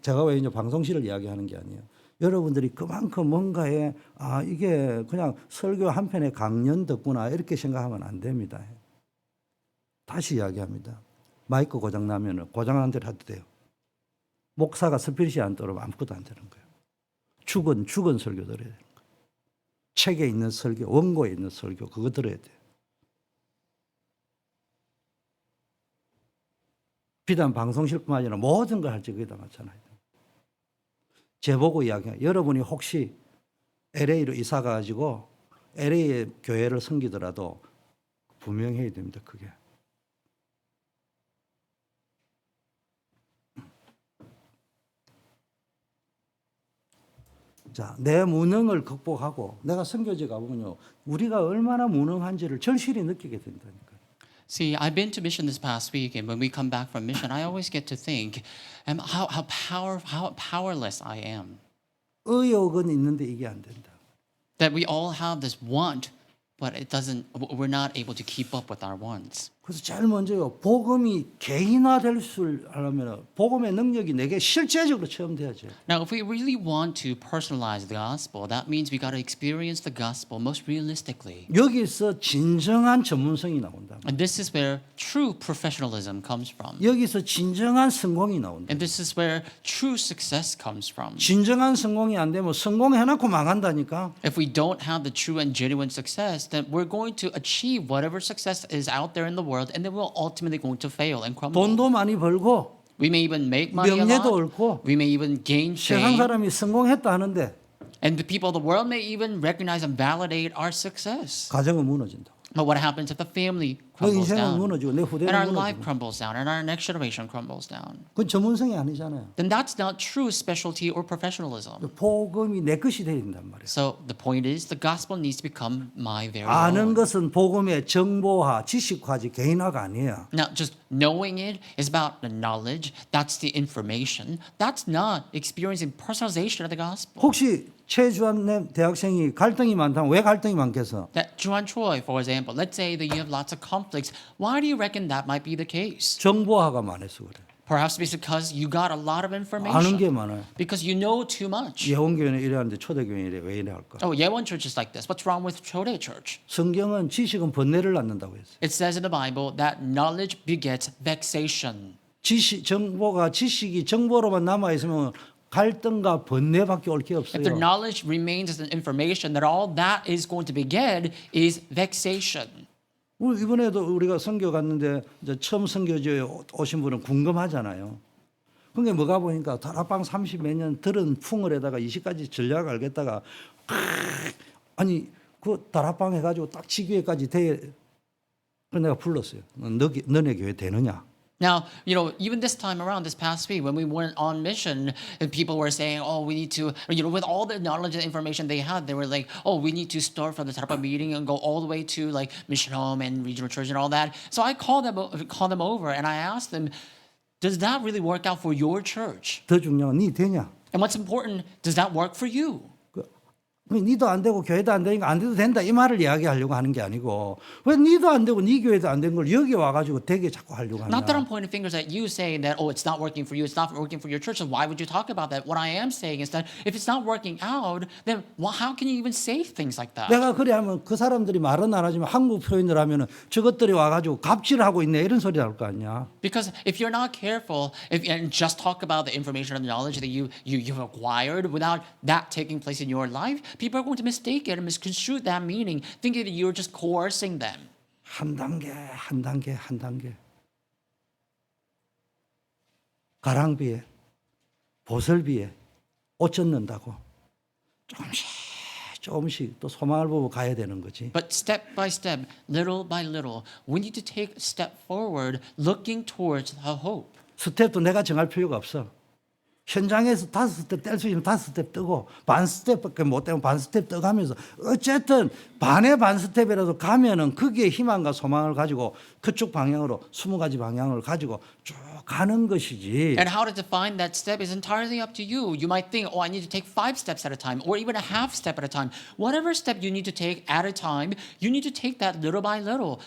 제가 왜 이제 방송실을 이야기하는 게 아니에요. 여러분들이 그만큼 뭔가에 이게 그냥 설교 한 편의 강연 듣구나 이렇게 생각하면 안 됩니다. 다시 이야기합니다. 마이크 고장 나면 고장난 대로 해도 돼요. 목사가 스피릿이 안 떨어지면 아무것도 안 되는 거예요. 죽은 설교 들어야 되는 거예요. 책에 있는 설교, 원고에 있는 설교 그거 들어야 돼요. 비단 방송실뿐만 아니라 모든 걸 할 때 그게 다 마찬가지예요. 제보고 이야기해요. 여러분이 혹시 LA로 이사 가지고 LA의 교회를 섬기더라도 분명해야 됩니다. 그게. 자, 내 무능을 극복하고 내가 선교지 가보면요. 우리가 얼마나 무능한지를 절실히 느끼게 된다니까요. See, I've been to mission this past week, and when we come back from mission, I always get to think how powerless I am. 의욕은 있는데 이게 안 된다. That we all have this want, but we're not able to keep up with our wants. 그래서 제일 먼저요. 복음이 개인화될 수 하려면 복음의 능력이 내게 실제적으로 체험돼야죠. Now, if we really want to personalize the gospel, that means we got to experience the gospel most realistically. 여기서 진정한 전문성이 나온다. And this is where true professionalism comes from. 여기서 진정한 성공이 나온다. And this is where true success comes from. 진정한 성공이 안 되면 성공해놓고 망한다니까. If we don't have the true and genuine success, then we're going to achieve whatever success is out there in the world, and then we're ultimately going to fail and crumble. 돈도 많이 벌고 We may even make money a 명예도 lot. 옳고 We may even gain 세상 fame. 사람이 성공했다 하는데 And the people of the world may even recognize and validate our success. 가정은 무너진다. But what happens if the family 너 crumbles 인생은 down? 무너지고 내 후대는 And our life 무너지고. crumbles down, and our next generation crumbles down. 그건 전문성이 아니잖아요. Then that's not true specialty or professionalism. 복음이 내 것이 되야 된단 말이에요. So the point is, the gospel needs to become my very 아는 own. 것은 복음의 정보화, 지식화지 개인화가 아니에요. Now, just knowing it is about the knowledge. That's the information. That's not experiencing personalization of the gospel. 혹시 최주한 대학생이 갈등이 많다면 왜 갈등이 많겠어? That Juan Choi, for example, let's say that you have lots of conflicts. Why do you reckon that might be the case? 정보화가 많아서 그래. Perhaps because you got a lot of 아는 information. 게 많아요. Because you know too much. 예원교회는 이래하는데 초대교회는 이래 왜 이래 할까? Oh, Yewon Church is like this. What's wrong with Chode Church? 성경은 지식은 번뇌를 낳는다고 했어요. It says in the Bible that knowledge begets vexation. 지식이 정보로만 남아 있으면 갈등과 번뇌밖에 올 게 If the 없어요. knowledge remains as an information, that all that is going to beget is vexation. 이번에도 우리가 선교 갔는데 이제 처음 선교지에 오신 분은 궁금하잖아요. 그게 뭐가 보니까 다락방 30 몇 년 들은 풍을에다가 20가지 전략을 알겠다가 아니 그 다락방 해가지고 딱 지교회까지 돼. 그래서 내가 불렀어요. 너네 교회 되느냐? Now, even this time around, this past week, when we went on mission, and people were saying, oh, we need to, with all the knowledge and information they had, they were like, oh, we need to start from the Tarapa meeting and go all the way to like Mission Home and Regional Church and all that. So I called them over and I asked them, does that really work out for your church? 더 중요한 건 니 되냐? And what's important, does that work for you? 니도 안 되고 교회도 안 되니까 안 돼도 된다 이 말을 이야기하려고 하는 게 아니고 왜 니도 안 되고 니 교회도 안 된 걸 여기 와가지고 되게 자꾸 하려고 하냐? Not that I'm pointing fingers at you saying that, oh, it's not working for you, it's not working for your church, so why would you talk about that? What I am saying is that if it's not working out, then how can you even say things like that? 내가 그래 하면 그 사람들이 말은 안 하지만 한국 표현을 하면은 저것들이 와가지고 갑질하고 있네 이런 소리 나올 거 아니야? Because if you're not careful, and just talk about the information and knowledge that you've acquired without that taking place in your life, people are going to mistake it and misconstrue that meaning, thinking that you're just coercing them. 한 단계 한 단계 한 단계 가랑비에 보슬비에 옷 젖는다고 조금씩 또 소망을 보고 가야 되는 거지. But step by step, little by little, we need to take a step forward, looking towards the hope. 스텝도 내가 정할 필요가 없어. 현장에서 5스텝 뗄 수 있으면 5스텝 뜨고 반 스텝밖에 못 떼면 반 스텝 떠가면서 어쨌든 반의 반 스텝이라도 가면은 거기에 희망과 소망을 가지고 그쪽 방향으로 20가지 방향을 가지고 쭉 가는 것이지. And how to define that step is entirely up to you. You might think, oh, I need to take 5 steps at a time or even a half step at a time. Whatever step you need to take at a time, you need to take that little by little.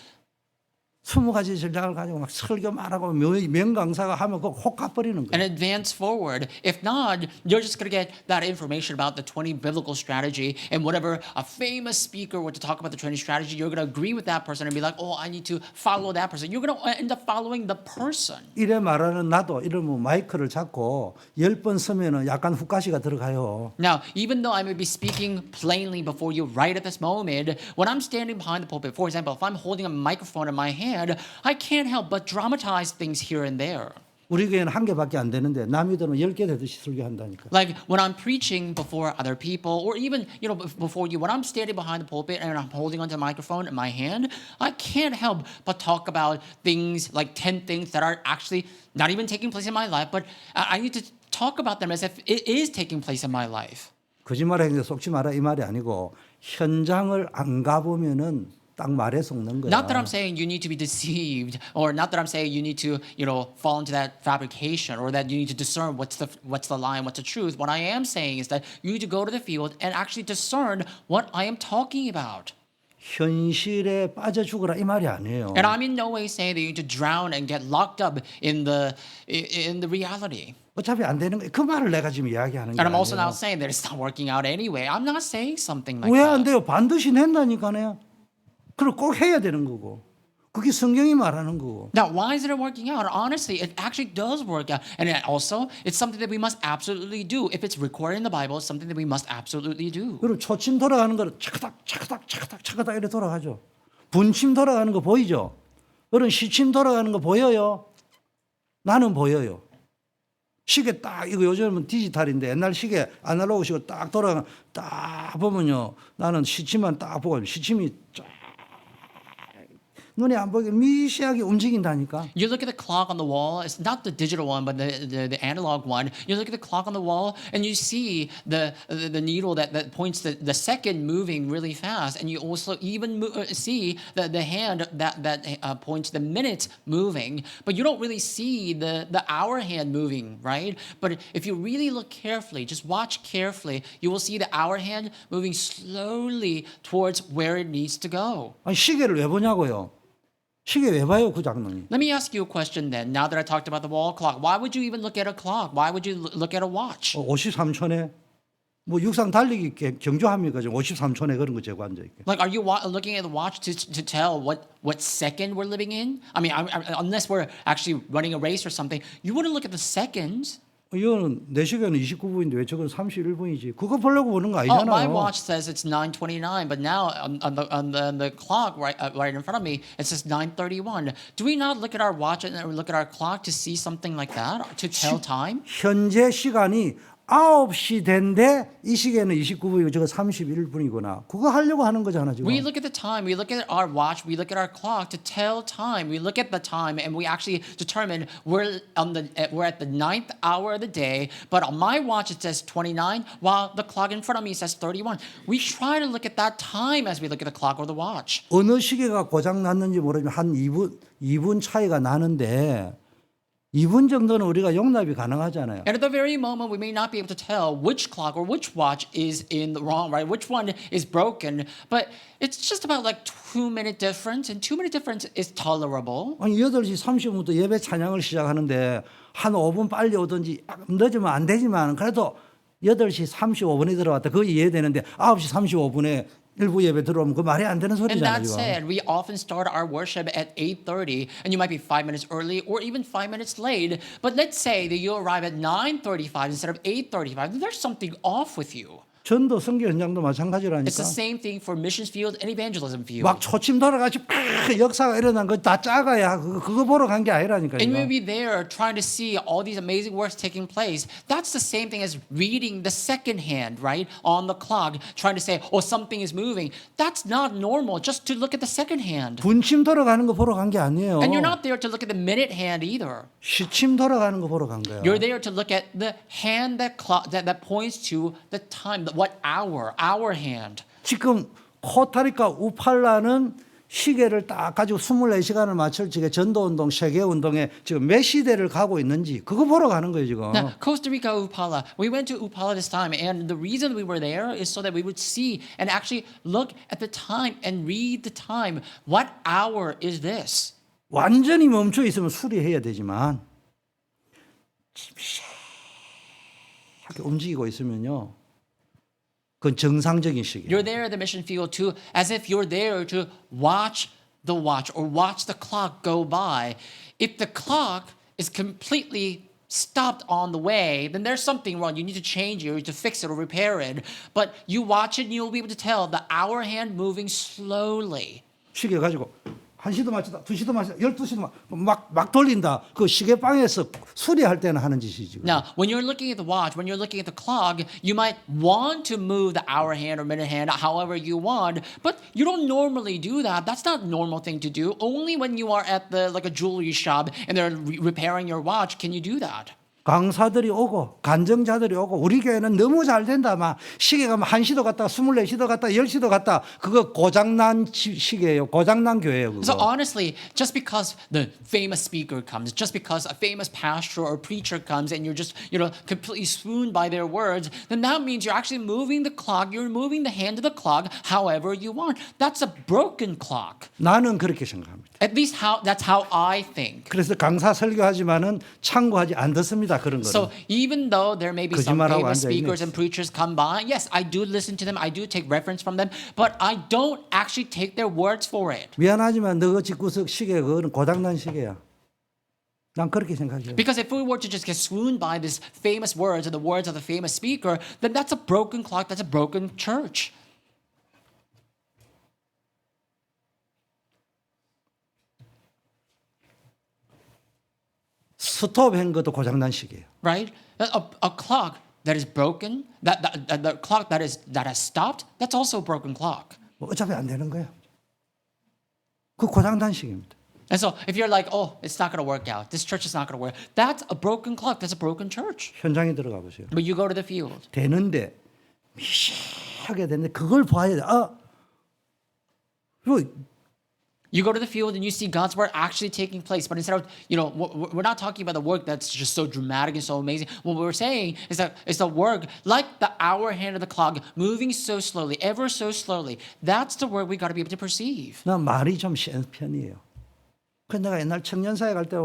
20가지 전략을 가지고 막 설교 말하고 명강사가 하면 그거 혹 가버리는 And 거야. advance forward. If not, you're just going to get that information about the 20 biblical strategy, and whatever a famous speaker were to talk about the 20 strategy, you're going to agree with that person and be like, oh, I need to follow that person. You're going to end up following the person. 이래 말하는 나도 이러면 마이크를 잡고 10번 서면은 약간 후가시가 들어가요. Now, even though I may be speaking plainly before you right at this moment, when I'm standing behind the pulpit, for example, if I'm holding a microphone in my hand, I can't help but dramatize things here and there. 우리 교회는 1개밖에 안 되는데 남이 들으면 10개 되듯이 설교한다니까. Like when I'm preaching before other people, or even before you, when I'm standing behind the pulpit and I'm holding onto the microphone in my hand, I can't help but talk about things like 10 things that are actually not even taking place in my life, but I need to talk about them as if it is taking place in my life. 거짓말하는데 속지 마라 이 말이 아니고 현장을 안 가보면은 딱 말에 속는 거야. Not that I'm saying you need to be deceived, or not that I'm saying you need to, fall into that fabrication, or that you need to discern what's the lie and what's the truth. What I am saying is that you need to go to the field and actually discern what I am talking about. 현실에 빠져 죽어라 이 말이 아니에요. And I'm in no way saying that you need to drown and get locked up in the reality. 어차피 안 되는 거 그 말을 내가 지금 이야기하는 게 And I'm also 아니에요. not saying that it's not working out anyway. I'm not saying something like 왜 안 that. 돼요? 반드시 낸다니까요. 그럼 꼭 해야 되는 거고. 그게 성경이 말하는 거고. Now, why isn't it working out? Honestly, it actually does work out. And also, it's something that we must absolutely do. If it's recorded in the Bible, it's something that we must absolutely do. 그리고 초침 돌아가는 거를 차가닥 차가닥 차가닥 차가닥 이렇게 돌아가죠. 분침 돌아가는 거 보이죠? 그런 시침 돌아가는 거 보여요? 나는 보여요. 시계 딱 이거 요즘은 디지털인데 옛날 시계 아날로그 시계 딱 돌아가 딱 보면요. 나는 시침만 딱 보고 시침이 쫙 눈에 안 보이게 미세하게 움직인다니까. You look at the clock on the wall, it's not the digital one, but the analog one. You look at the clock on the wall and you see the needle that points the second moving really fast. And you also even see the hand that points the minute moving. But you don't really see the hour hand moving, right? But if you really look carefully, just watch carefully, you will see the hour hand moving slowly towards where it needs to go. 아니, 시계를 왜 보냐고요? 시계 왜 봐요, 그 장로님? Let me ask you a question then. Now that I talked about the wall clock, why would you even look at a clock? Why would you look at a watch? 53촌에 뭐 육상 달리기 경주합니까? 지금 53촌에 그런 거 재고 앉아 있게. Like, are you looking at the watch to tell what second we're living in? I mean, unless we're actually running a race or something, you wouldn't look at the seconds. 이거는 내 시계는 29분인데 왜 저건 31분이지? 그거 보려고 보는 거 Oh, my 아니잖아요. watch says it's 9:29, but now on the clock right in front of me, it says 9:31. Do we not look at our watch and look at our clock to see something like that, to tell time? 현재 시간이 9시 된데 이 시계는 29분이고 저거 31분이구나. 그거 하려고 하는 거잖아 지금. We look at the time, we look at our watch, we look at our clock to tell time. We look at the time and we actually determine we're at the 9th hour of the day, but on my watch it says 29, while the clock in front of me says 31. We try to look at that time as we look at the clock or the watch. 어느 시계가 고장 났는지 모르지만 한 2분 차이가 나는데 2분 정도는 우리가 용납이 가능하잖아요. And at the very moment, we may not be able to tell which clock or which watch is in the wrong, right? Which one is broken. But it's just about like 2-minute difference, and 2-minute difference is tolerable. 아니 8시 30분부터 예배 찬양을 시작하는데 한 5분 빨리 오든지 늦으면 안 되지만 그래도 8시 35분에 들어왔다. 그거 이해되는데 9시 35분에 일부 예배 들어오면 그 말이 안 되는 And 소리잖아요. that 지금. said, we often start our worship at 8:30, and you might be 5 minutes early or even 5 minutes late. But let's say that you arrive at 9:35 instead of 8:35. Then there's something off with you. 전도 선교 현장도 마찬가지라니까. It's the same thing for missions field and evangelism field. 막 초침 돌아가지고 역사가 일어난 거 다 작아야 그거 보러 간 게 아니라니까요. And we'll be there trying to see all these amazing works taking place. That's the same thing as reading the second hand, right? On the clock, trying to say, oh, something is moving. That's not normal just to look at the second hand. 분침 돌아가는 거 보러 간 게 아니에요. And you're not there to look at the minute hand either. 시침 돌아가는 거 보러 간 거예요. You're there to look at the hand that points to the time, what hour, our hand. 지금 코스타리카 우팔라는 시계를 딱 가지고 24시간을 맞출 지금 전도운동, 세계운동에 지금 몇 시대를 가고 있는지 그거 보러 가는 거예요 지금. Now, Costa Rica, Upala. We went to Upala this time, and the reason we were there is so that we would see and actually look at the time and read the time. What hour is this? 완전히 멈춰 있으면 수리해야 되지만 이렇게 움직이고 있으면요. 그건 정상적인 시기예요. You're there at the mission field too, as if you're there to watch the watch or watch the clock go by. If the clock is completely stopped on the way, then there's something wrong. You need to change it or to fix it or repair it. But you watch it and you'll be able to tell the hour hand moving slowly. 시계 가지고 1시도 맞췄다, 2시도 맞췄다, 12시도 막 돌린다. 그 시계방에서 수리할 때는 하는 짓이지. Now, when you're looking at the watch, when you're looking at the clock, you might want to move the hour hand or minute hand however you want, but you don't normally do that. That's not a normal thing to do. Only when you are at the like a jewelry shop and they're repairing your watch can you do that. 강사들이 오고 간증자들이 오고 우리 교회는 너무 잘 된다. 막 시계가 1시도 갔다 24시도 갔다 10시도 갔다. 그거 고장난 시계예요. 고장난 교회예요. 그거. So honestly, just because the famous speaker comes, just because a famous pastor or preacher comes and you're just, completely swooned by their words, then that means you're actually moving the clock, you're moving the hand of the clock however you want. That's a broken clock. 나는 그렇게 생각합니다. At least that's how I think. 그래서 강사 설교하지만은 참고하지 안 듣습니다. 그런 거는. So even though there may be some 거짓말하고 famous 앉아있네. speakers and preachers come by, yes, I do listen to them, I do take reference from them, but I don't actually take their words for it. 미안하지만 너 집구석 시계 그거는 고장난 시계야. 난 그렇게 생각해요. Because if we were to just get swooned by these famous words or the words of the famous speaker, then that's a broken clock, that's a broken church. 스톱한 것도 고장난 시계예요. Right? A clock that is broken, the clock that has stopped, that's also a broken clock. 뭐 어차피 안 되는 거예요. 그 고장난 시계입니다. And so if you're like, oh, it's not going to work out, this church is not going to work, that's a broken clock, that's a broken church. 현장에 들어가 보세요. But you go to the field. 되는데 미시하게 되는데 그걸 봐야 돼. 그리고 You go to the field and you see God's work actually taking place. But instead of, we're not talking about the work that's just so dramatic and so amazing. What we're saying is that it's the work like the hour hand of the clock, moving so slowly, ever so slowly. That's the work we got to be able to perceive. 난 말이 좀 센 편이에요. 그 내가 옛날 청년사회 갈 때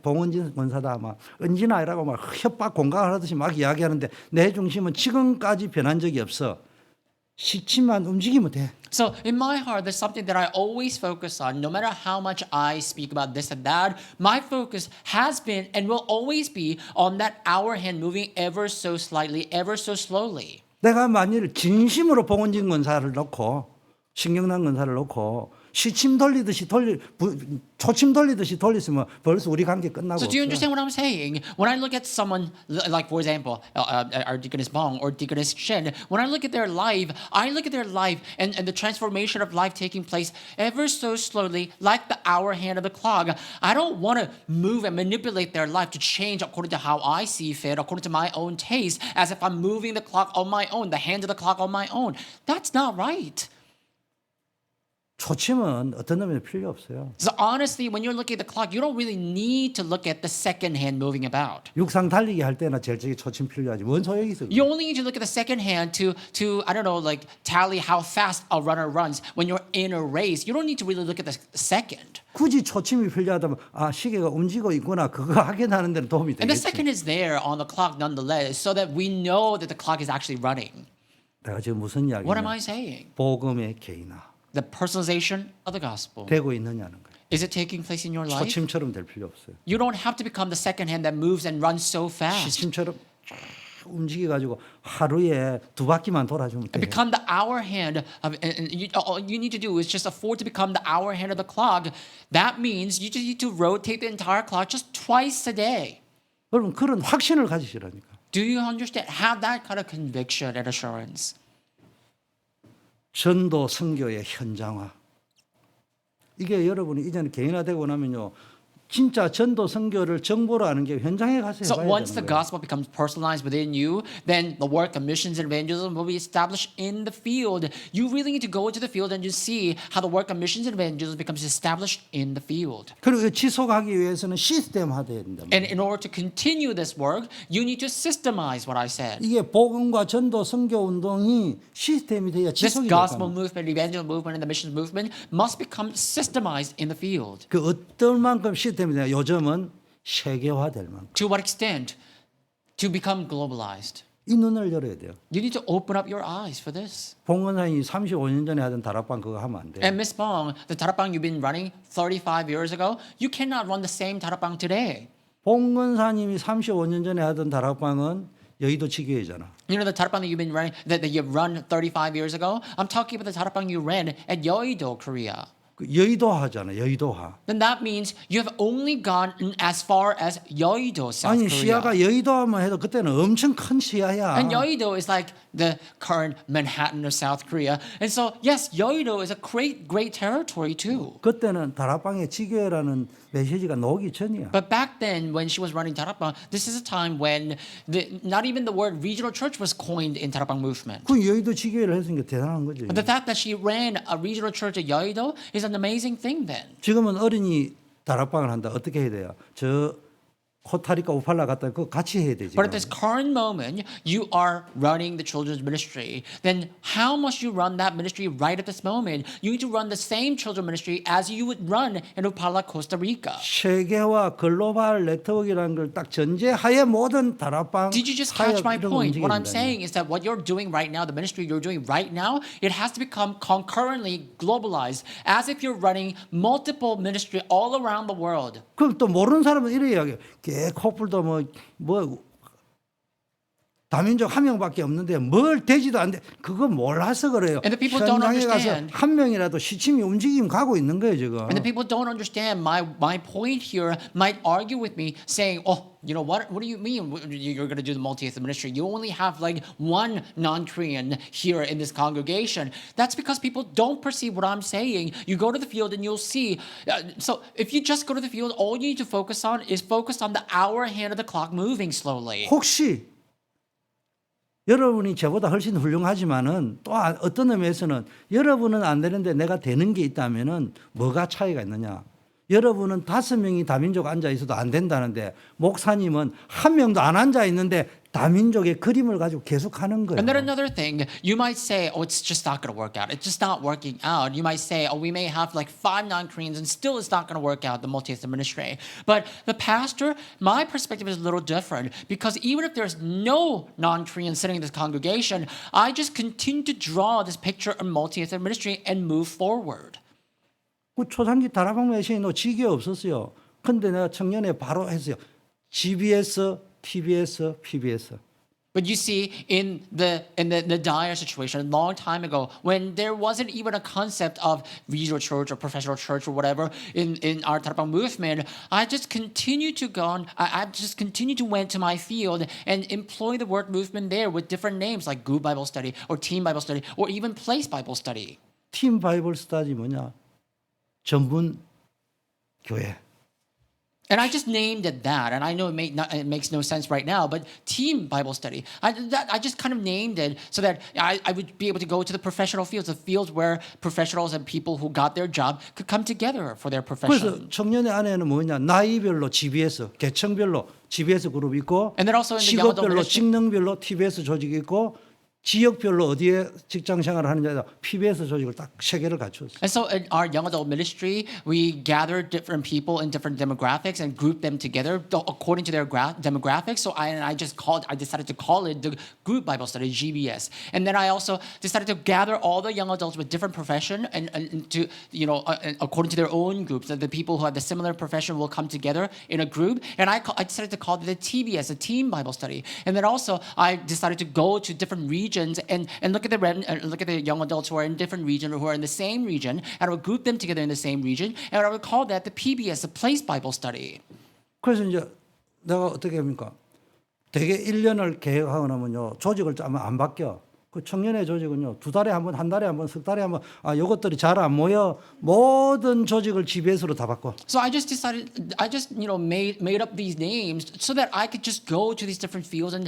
봉은진 원사다 막 은진아이라고 막 협박 공강을 하듯이 막 이야기하는데 내 중심은 지금까지 변한 적이 없어. 시침만 움직이면 돼. So in my heart, there's something that I always focus on. No matter how much I speak about this and that, my focus has been and will always be on that hour hand moving ever so slightly, ever so slowly. 내가 만일 진심으로 봉은진 권사를 놓고 신경난 권사를 놓고 시침 돌리듯이 초침 돌리듯이 돌렸으면 벌써 우리 관계 끝나고 So do you 없어요. understand what I'm saying? When I look at someone, like for example, our Deaconess Bong or Deaconess Shen, when I look at their life and the transformation of life taking place ever so slowly, like the hour hand of the clock. I don't want to move and manipulate their life to change according to how I see fit, according to my own taste, as if I'm moving the clock on my own, the hand of the clock on my own. That's not right. 초침은 어떤 놈에도 필요 없어요. So honestly, when you're looking at the clock, you don't really need to look at the second hand moving about. 육상 달리기 할 때나 제일 저기 초침 필요하지. 뭔 소용이 있어? You only need to look at the second hand to I don't know, like tally how fast a runner runs when you're in a race. You don't need to really look at the second. 굳이 초침이 필요하다면 시계가 움직이고 있구나 그거 확인하는 데는 도움이 And the 되겠지. second is there on the clock nonetheless, so that we know that the clock is actually running. 내가 지금 무슨 What am I 이야기냐? saying? 복음의 개인화 The personalization of the gospel. 되고 있느냐는 거예요. Is it taking place in your life? 초침처럼 될 필요 없어요. You don't have to become the second hand that moves and runs so fast. 시침처럼 쫙 움직여가지고 하루에 2바퀴만 돌아주면 돼. Become the hour hand of, and all you need to do is just afford to become the hour hand of the clock. That means you just need to rotate the entire clock just twice a day. 여러분 그런 확신을 가지시라니까. Do you understand? Have that kind of conviction and assurance. 전도 선교의 현장화. 이게 여러분이 이전에 개인화되고 나면요. 진짜 전도 선교를 정보로 아는 게 현장에 가서 So 해봐야 once 되는 the 거예요. gospel becomes personalized within you, then the work of missions and evangelism will be established in the field. You really need to go into the field and just see how the work of missions and evangelism becomes established in the field. 그리고 지속하기 위해서는 시스템화돼야 된다. And in order to continue this work, you need to systemize what I said. 이게 복음과 전도 선교 운동이 시스템이 돼야 This 지속이 gospel 됩니다. movement, evangelism movement, and the missions movement must become systemized in the field. 그 어떤 만큼 시스템이 돼야 요즘은 세계화될 만큼 To what extent? To become globalized. 이 눈을 열어야 돼요. You need to open up your eyes for this. 봉건사님이 35년 전에 하던 다락방 그거 하면 안 돼요. And Miss Bong, the tarapang you've been running 35 years ago, you cannot run the same tarapang today. 봉건사님이 35년 전에 하던 다락방은 여의도 지교회잖아. You know the tarapang that you've been running, that you've run 35 years ago? I'm talking about the tarapang you ran at Yeouido, Korea. 그 여의도하잖아요. 여의도하. then that means you have only gone as far as Yeouido, South 아니 Korea. 시야가 여의도하면 해도 그때는 엄청 큰 시야야. And Yeouido is like the current Manhattan of South Korea. And so, yes, Yeouido is a great territory too. 그때는 다락방에 지교회라는 메시지가 나오기 전이야. But back then, when she was running Tarapang, this is a time when not even the word regional church was coined in Tarapang movement. 그 여의도 지교회를 했으니까 대단한 거지. But the fact that she ran a regional church at Yeouido is an amazing thing then. 지금은 어린이 다락방을 한다. 어떻게 해야 돼요? 저 코타리카 우팔라 갔다 그거 같이 해야 되지. But at this current moment, you are running the children's ministry. Then how must you run that ministry right at this moment? You need to run the same children's ministry as you would run in Upala, Costa Rica. 세계화 글로벌 네트워크라는 걸 딱 전제하에 모든 다락방 Did you just catch my 이런 거 point? What I'm 움직인다. saying is that what you're doing right now, the ministry you're doing right now, it has to become concurrently globalized as if you're running multiple ministry all around the world. 그럼 또 모르는 사람은 이래 이야기해. 커플도 뭐 다민족 한 명밖에 없는데 뭘 되지도 않는데 그거 몰라서 그래요. And the people don't 현장에 가서 understand. 한 명이라도 시침이 움직임 가고 있는 거예요 지금. And the people don't understand my point here might argue with me saying, oh, you know what do you mean you're going to do the multi-ethnic ministry? You only have like one non-Korean here in this congregation. That's because people don't perceive what I'm saying. You go to the field and you'll see. So if you just go to the field, all you need to focus on is focus on the hour hand of the clock moving slowly. 혹시 여러분이 저보다 훨씬 훌륭하지만은 또 어떤 의미에서는 여러분은 안 되는데 내가 되는 게 있다면은 뭐가 차이가 있느냐? 여러분은 5명이 다민족 앉아 있어도 안 된다는데 목사님은 한 명도 안 앉아 있는데 다민족의 그림을 가지고 계속 하는 거예요. And then another thing, you might say, oh, it's just not going to work out. It's just not working out. You might say, oh, we may have like 5 non-Koreans and still it's not going to work out, the multi-ethnic ministry. But the pastor, my perspective is a little different because even if there's no non-Koreans sitting in this congregation, I just continue to draw this picture of multi-ethnic ministry and move forward. 그 초창기 다락방 메시지는 지기에 없었어요. 근데 내가 청년회 바로 했어요. GBS, TBS, PBS. But you see, in the dire situation a long time ago, when there wasn't even a concept of regional church or professional church or whatever in our Tarapang movement, I just continued to go on. I just continued to went to my field and employ the word movement there with different names like Group Bible Study or Team Bible Study or even Place Bible Study. 팀 바이블 스터디 뭐냐? 전문 교회. And I just named it that, and I know it makes no sense right now, but Team Bible Study. I just kind of named it so that I would be able to go to the professional fields, the fields where professionals and people who got their job could come together for their 그래서 profession. 청년회 안에는 뭐냐? 나이별로 GBS, 계층별로 GBS 그룹 있고 And then also in the young adult 직업별로 ministry, 직능별로 TBS 조직이 있고 지역별로 어디에 직장 생활을 하느냐에 따라 PBS 조직을 딱 3개를 갖췄어요. and so in our young adult ministry, we gather different people in different demographics and group them together according to their demographics. So I decided to call it the Group Bible Study, GBS. And then I also decided to gather all the young adults with different profession and to, according to their own groups. So the people who have the similar profession will come together in a group. And I decided to call it the TBS, the Team Bible Study. And then also I decided to go to different regions and look at the young adults who are in different regions or who are in the same region, and I would group them together in the same region, and I would call that the PBS, the Place Bible Study. 그래서 이제 내가 어떻게 합니까? 대개 1년을 계획하고 나면요 조직을 짜면 안 바뀌어. 그 청년회 조직은요 2달에 한 번, 1달에 한 번, 10달에 한 번 요것들이 잘 안 모여 모든 조직을 GBS로 다 바꿔. So I just decided, made up these names so that I could just go to these different fields and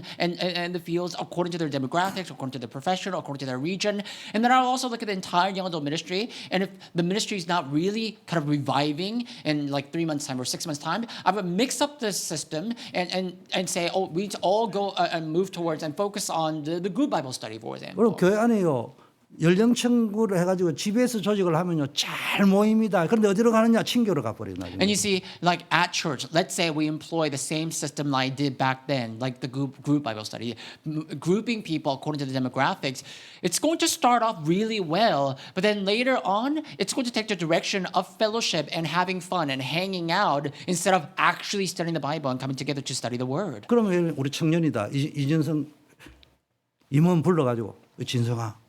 the fields according to their demographics, according to their profession, according to their region. And then I'll also look at the entire young adult ministry. And if the ministry is not really kind of reviving in like 3 months' time or 6 months' time, I would mix up the system and say, oh, we need to all go and move towards and focus on the group Bible study, for example. 그리고 교회 안에요 연령층으로 해가지고 GBS 조직을 하면요 잘 모입니다. 그런데 어디로 가느냐? 친교로 가버려요. And you see, like at church, let's say we employ the same system I did back then, like the group Bible study, grouping people according to the demographics. It's going to start off really well, but then later on, it's going to take the direction of fellowship and having fun and hanging out instead of actually studying the Bible and coming together to study the Word. 그러면 우리 청년이다. 이진성 임원 불러가지고 진성아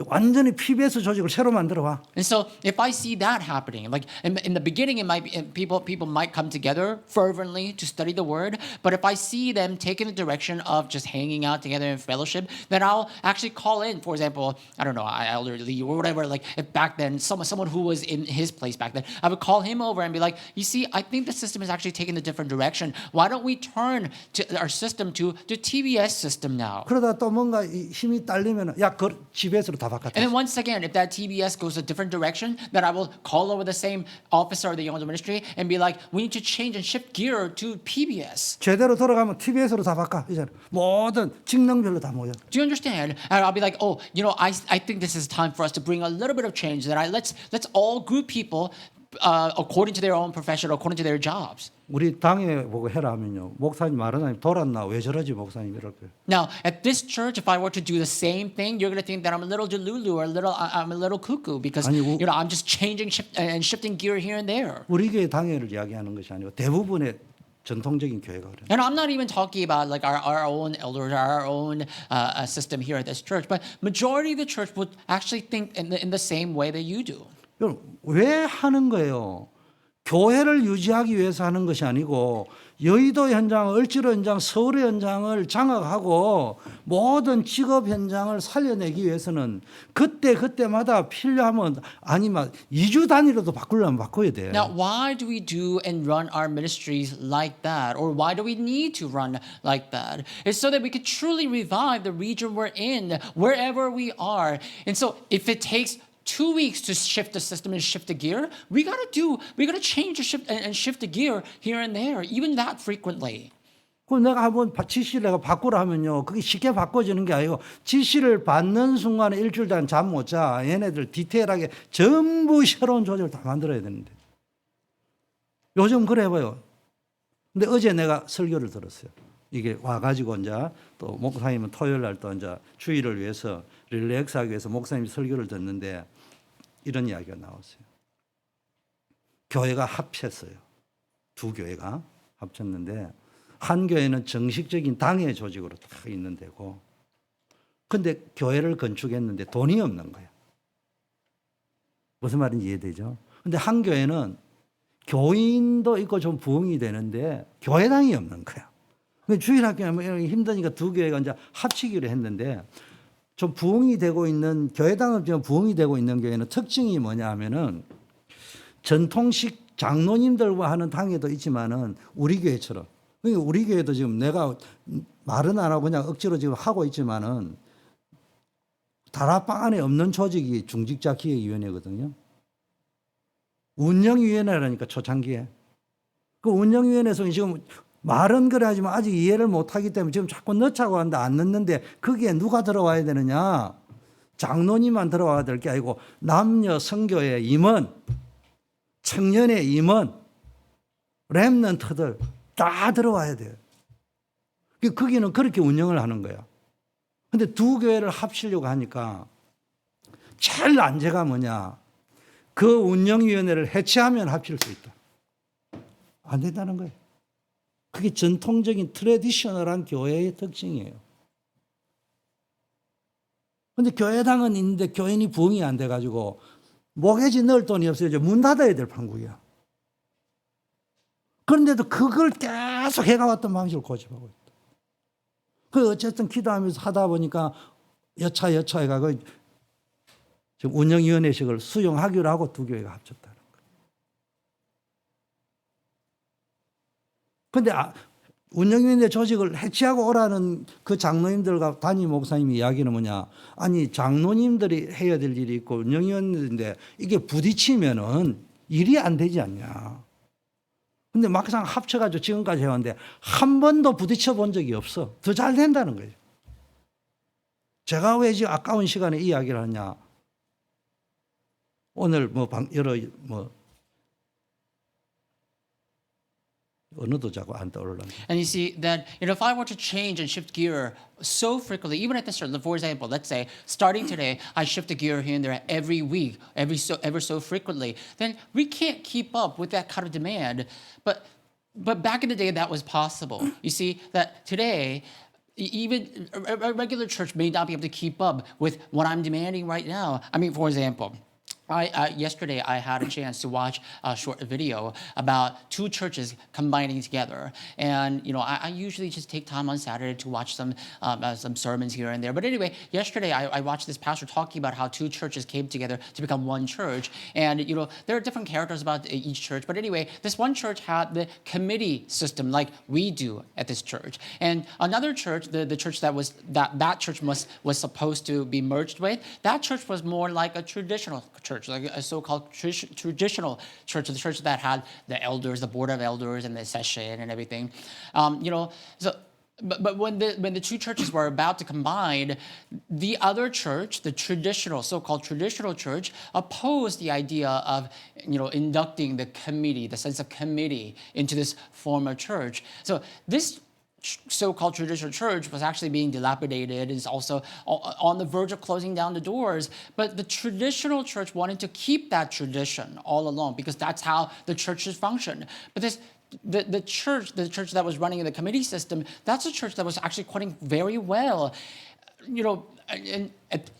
완전히 PBS 조직을 새로 만들어 와. And so, if I see that happening, like in the beginning, it might be people might come together fervently to study the Word. But if I see them taking the direction of just hanging out together in fellowship, then I'll actually call in, for example, I don't know, elderly or whatever. Like if back then, someone who was in his place back then, I would call him over and be like, you see, I think the system is actually taking a different direction. Why don't we turn to our system to the TBS system now? 그러다 또 뭔가 힘이 딸리면 야, 그 GBS로 다 바꿨다. And then once again, if that TBS goes a different direction, then I will call over the same officer of the Young Adult Ministry and be like, we need to change and shift gear to PBS. 제대로 돌아가면 TBS로 다 바꿔. 이제 모든 직능별로 다 모여. Do you understand? And I'll be like, oh, you know, I think this is time for us to bring a little bit of change. That let's all group people according to their own profession, according to their jobs. 우리 당에 보고 해라 하면요. 목사님 말은 아니 돌았나 왜 저러지 목사님 이럴 거예요. Now, at this church, if I were to do the same thing, you're going to think that I'm a little delulu or I'm a little cuckoo because 아니, you know I'm just and shifting gear here and there. 우리 교회 당회를 이야기하는 것이 아니고 대부분의 전통적인 교회가 그래요. And I'm not even talking about like our own elders, our own system here at this church, but majority of the church would actually think in the same way that you do. 왜 하는 거예요? 교회를 유지하기 위해서 하는 것이 아니고 여의도 현장, 을지로 현장, 서울의 현장을 장악하고 모든 직업 현장을 살려내기 위해서는 그때마다 필요하면 아니면 2주 단위로도 바꾸려면 바꿔야 돼. Now, why do we do and run our ministries like that? Or why do we need to run like that? It's so that we could truly revive the region we're in, wherever we are. And so if it takes 2 weeks to shift the system and shift the gear, we gotta change and shift the gear here and there, even that frequently. 그 내가 한번 지시를 내가 바꾸라 하면요, 그게 쉽게 바꿔지는 게 아니고 지시를 받는 순간에 일주일 동안 잠 못 자. 얘네들 디테일하게 전부 새로운 조직을 다 만들어야 되는데 요즘 그래 봐요. 근데 어제 내가 설교를 들었어요. 이게 와가지고 이제 또 목사님은 토요일 날 또 이제 주일을 위해서 릴렉스하기 위해서 목사님이 설교를 듣는데 이런 이야기가 나왔어요. 교회가 합쳤어요. 두 교회가 합쳤는데 한 교회는 정식적인 당회 조직으로 딱 있는 데고, 근데 교회를 건축했는데 돈이 없는 거예요. 무슨 말인지 이해되죠? 근데 한 교회는 교인도 있고 좀 부흥이 되는데 교회당이 없는 거야. 주일학교 힘드니까 두 교회가 이제 합치기로 했는데 좀 부흥이 되고 있는 교회당은 좀 부흥이 되고 있는 교회는 특징이 뭐냐 하면은 전통식 장로님들과 하는 당회도 있지만은 우리 교회처럼, 그러니까 우리 교회도 지금 내가 말은 안 하고 그냥 억지로 지금 하고 있지만은 다락방 안에 없는 조직이 중직자 기획위원회거든요. 운영위원회라니까 초창기에. 그 운영위원회에서 지금 말은 그래 하지만 아직 이해를 못하기 때문에 지금 자꾸 넣자고 하는데 안 넣는데 거기에 누가 들어와야 되느냐? 장로님만 들어와야 될 게 아니고 남녀 선교의 임원, 청년의 임원, 렘넌트들 다 들어와야 돼요. 거기는 그렇게 운영을 하는 거야. 근데 두 교회를 합치려고 하니까 제일 난제가 뭐냐? 그 운영위원회를 해체하면 합칠 수 있다. 안 된다는 거예요. 그게 전통적인 트레디셔널한 교회의 특징이에요. 그런데 교회당은 있는데 교인이 부흥이 안 돼가지고 목회지 넣을 돈이 없어요. 이제 문 닫아야 될 판국이야. 그런데도 그걸 계속 해가왔던 방식을 고집하고 있다. 그 어쨌든 기도하면서 하다 보니까 여차 해가고 지금 운영위원회식을 수용하기로 하고 두 교회가 합쳤다는 거예요. 그런데 운영위원회 조직을 해체하고 오라는 그 장로님들과 담임 목사님이 이야기는 뭐냐? 아니 장로님들이 해야 될 일이 있고 운영위원회인데 이게 부딪히면은 일이 안 되지 않냐? 근데 막상 합쳐가지고 지금까지 해왔는데 한 번도 부딪혀 본 적이 없어. 더 잘 된다는 거예요. 제가 왜 지금 아까운 시간에 이 이야기를 하냐? 오늘 여러 언어도 자꾸 안 떠올라. And you see that if I were to change and shift gear so frequently, even at the start, for example, let's say starting today, I shift the gear here and there every week, ever so frequently, then we can't keep up with that kind of demand. But back in the day, that was possible. You see that today, even a regular church may not be able to keep up with what I'm demanding right now. I mean, for example, yesterday I had a chance to watch a short video about two churches combining together, and I usually just take time on Saturday to watch some sermons here and there. But anyway, yesterday I watched this pastor talking about how two churches came together to become one church, and there are different characters about each church. But anyway, this one church had the committee system like we do at this church, and another church, the church that church was supposed to be merged with, that church was more like a traditional church, like a so-called traditional church, the church that had the elders, the board of elders, and the session and everything. But when the two churches were about to combine, the other church, the traditional, so-called traditional church, opposed the idea of inducting the committee, the sense of committee, into this former church. So this so-called traditional church was actually being dilapidated. It's also on the verge of closing down the doors. But the traditional church wanted to keep that tradition all along because that's how the churches function. But the church that was running in the committee system, that's a church that was actually quitting very well. And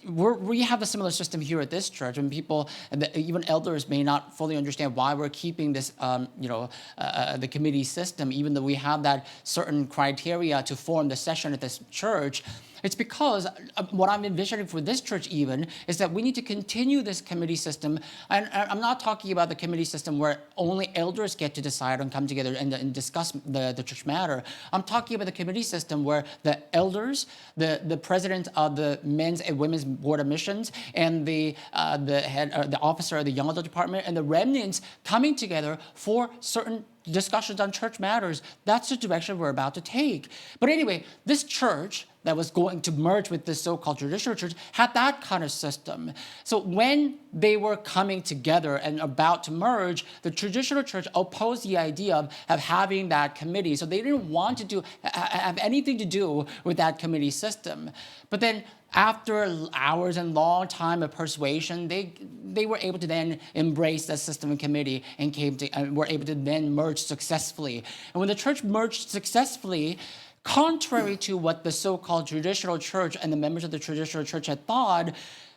we have a similar system here at this church, and people, even elders, may not fully understand why we're keeping this, the committee system, even though we have that certain criteria to form the session at this church. It's because what I'm envisioning for this church even is that we need to continue this committee system. And I'm not talking about the committee system where only elders get to decide and come together and discuss the church matter. I'm talking about the committee system where the elders, the president of the men's and women's board of missions, and the head, the officer of the young adult department, and the remnants coming together for certain discussions on church matters. That's the direction we're about to take. But anyway, this church that was going to merge with this so-called traditional church had that kind of system. So when they were coming together and about to merge, the traditional church opposed the idea of having that committee. So they didn't want to have anything to do with that committee system. But then after hours and long time of persuasion, they were able to then embrace the system and committee and were able to then merge successfully. And when the church merged successfully, contrary to what the so-called traditional church and the members of the traditional church had thought,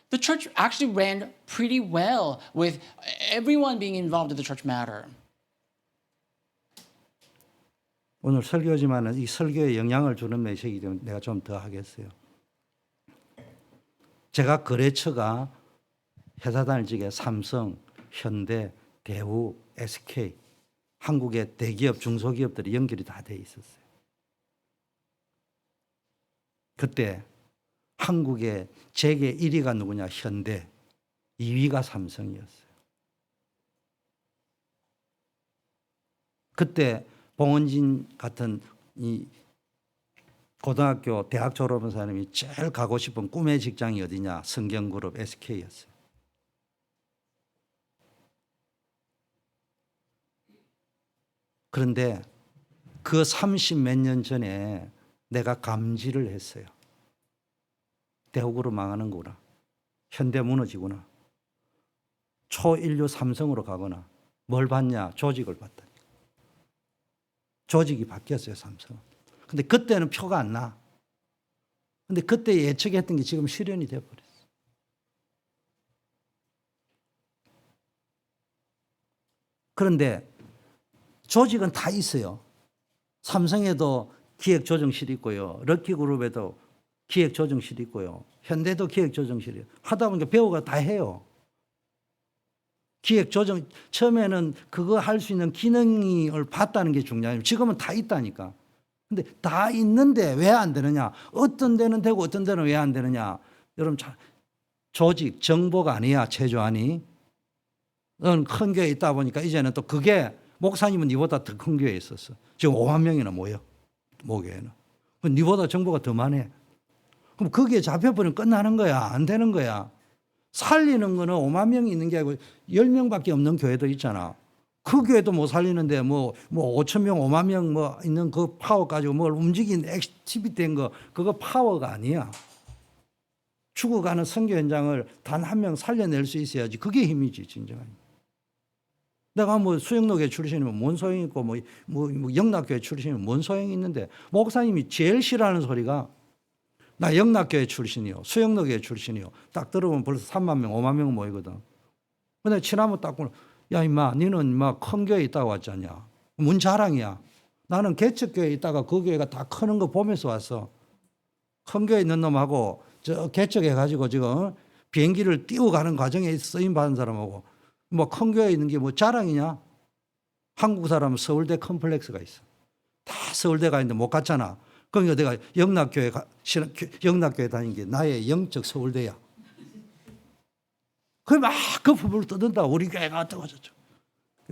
the church actually ran pretty well with everyone being involved in the church matter. 오늘 설교지만은 이 설교에 영향을 주는 메시지이기 때문에 내가 좀 더 하겠어요. 제가 거래처가 회사 다닐 적에 삼성, 현대, 대우, SK, 한국의 대기업, 중소기업들이 연결이 다 돼 있었어요. 그때 한국의 재계 1위가 누구냐? 현대, 2위가 삼성이었어요. 그때 봉원진 같은 이 고등학교, 대학 졸업한 사람이 제일 가고 싶은 꿈의 직장이 어디냐? 성경그룹 SK였어요. 그런데 그 30몇 년 전에 내가 감지를 했어요. 대우그룹 망하는구나. 현대 무너지구나. 초인류 삼성으로 가거나 뭘 봤냐? 조직을 봤다니까. 조직이 바뀌었어요, 삼성은. 근데 그때는 표가 안 나. 근데 그때 예측했던 게 지금 실현이 되어버렸어. 그런데 조직은 다 있어요. 삼성에도 기획조정실이 있고요. 럭키그룹에도 기획조정실이 있고요. 현대도 기획조정실이에요. 하다 보니까 배우가 다 해요. 기획조정, 처음에는 그거 할 수 있는 기능을 봤다는 게 중요해요. 지금은 다 있다니까. 근데 다 있는데 왜 안 되느냐? 어떤 데는 되고 어떤 데는 왜 안 되느냐? 여러분, 조직, 정보가 아니야, 체조안이. 넌 큰 교회에 있다 보니까 이제는 또 그게 목사님은 니보다 더 큰 교회에 있었어. 지금 5만 명이나 모여, 모교회는. 니보다 정보가 더 많아. 그럼 거기에 잡혀버리면 끝나는 거야? 안 되는 거야? 살리는 거는 5만 명이 있는 게 아니고 10명밖에 없는 교회도 있잖아. 그 교회도 못 살리는데 뭐 5천 명, 5만 명 뭐 있는 그 파워 가지고 뭘 움직이는 액티비티인 거, 그거 파워가 아니야. 죽어가는 선교 현장을 단 한 명 살려낼 수 있어야지. 그게 힘이지, 진정한. 내가 뭐 수영노교회 출신이면 뭔 소용이 있고 뭐 영락교회 출신이면 뭔 소용이 있는데 목사님이 제일 싫어하는 소리가 나 영락교회 출신이요. 수영노교회 출신이요. 딱 들어보면 벌써 3만 명, 5만 명 모이거든. 근데 친하면 딱 보면 야 임마 니는 임마 큰 교회에 있다가 왔지 않냐. 뭔 자랑이야. 나는 개척교회에 있다가 그 교회가 다 크는 거 보면서 왔어. 큰 교회에 있는 놈하고 저 개척해가지고 지금 비행기를 띄워 가는 과정에 쓰임 받은 사람하고 뭐 큰 교회에 있는 게 뭐 자랑이냐? 한국 사람은 서울대 컴플렉스가 있어. 다 서울대 가 있는데 못 갔잖아. 그러니까 내가 영락교회 다닌 게 나의 영적 서울대야. 그 막 그 부분을 떠든다. 우리 교회가 어쩌고 저쩌고.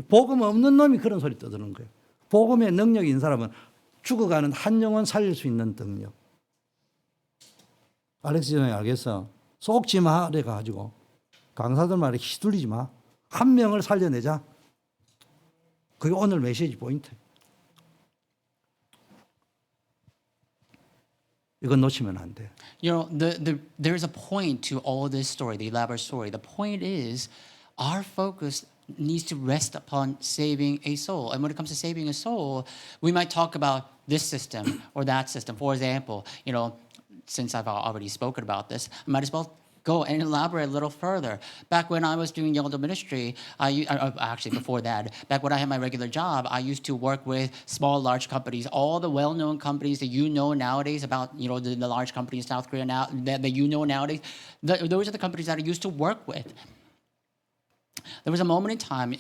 복음 없는 놈이 그런 소리 떠드는 거예요. 복음의 능력이 있는 사람은 죽어가는 한 영혼 살릴 수 있는 능력. 알렉스 전에 알겠어. 속지 마. 그래가지고 강사들 말에 휘둘리지 마. 한 명을 살려내자. 그게 오늘 메시지 포인트. 이건 놓치면 안 돼. You know, there's a point to all this story, the elaborate story. The point is, our focus needs to rest upon saving a soul. And when it comes to saving a soul, we might talk about this system or that system. For example, you know, since I've already spoken about this, I might as well go and elaborate a little further. Back when I was doing young adult ministry, actually before that, back when I had my regular job, I used to work with small, large companies, all the well-known companies that you know nowadays about, you know, the large companies in South Korea now that you know nowadays. Those are the companies that I used to work with. There was a moment in time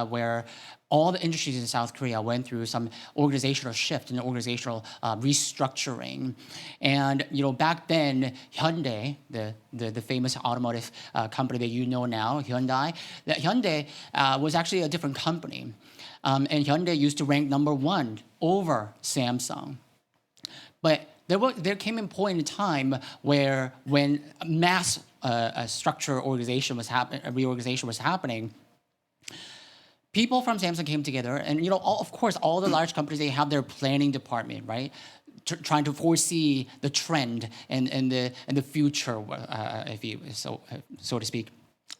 where all the industries in South Korea went through some organizational shift and organizational restructuring. And you know, back then, Hyundai, the famous automotive company that you know now, Hyundai was actually a different company. And Hyundai used to rank number 1 over Samsung. But there came a point in time where when mass structure reorganization was happening, people from Samsung came together, and you know, of course, all the large companies, they have their planning department, right? Trying to foresee the trend and the future, if you so to speak.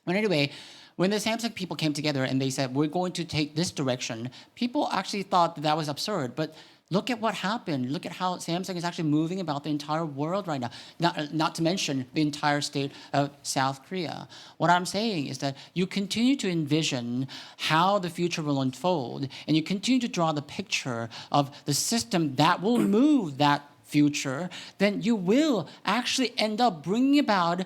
But anyway, when the Samsung people came together and they said we're going to take this direction, people actually thought that was absurd, but look at what happened. Look at how Samsung is actually moving about the entire world right now, not to mention the entire state of South Korea. What I'm saying is that you continue to envision how the future will unfold, and you continue to draw the picture of the system that will move that future, then you will actually end up bringing about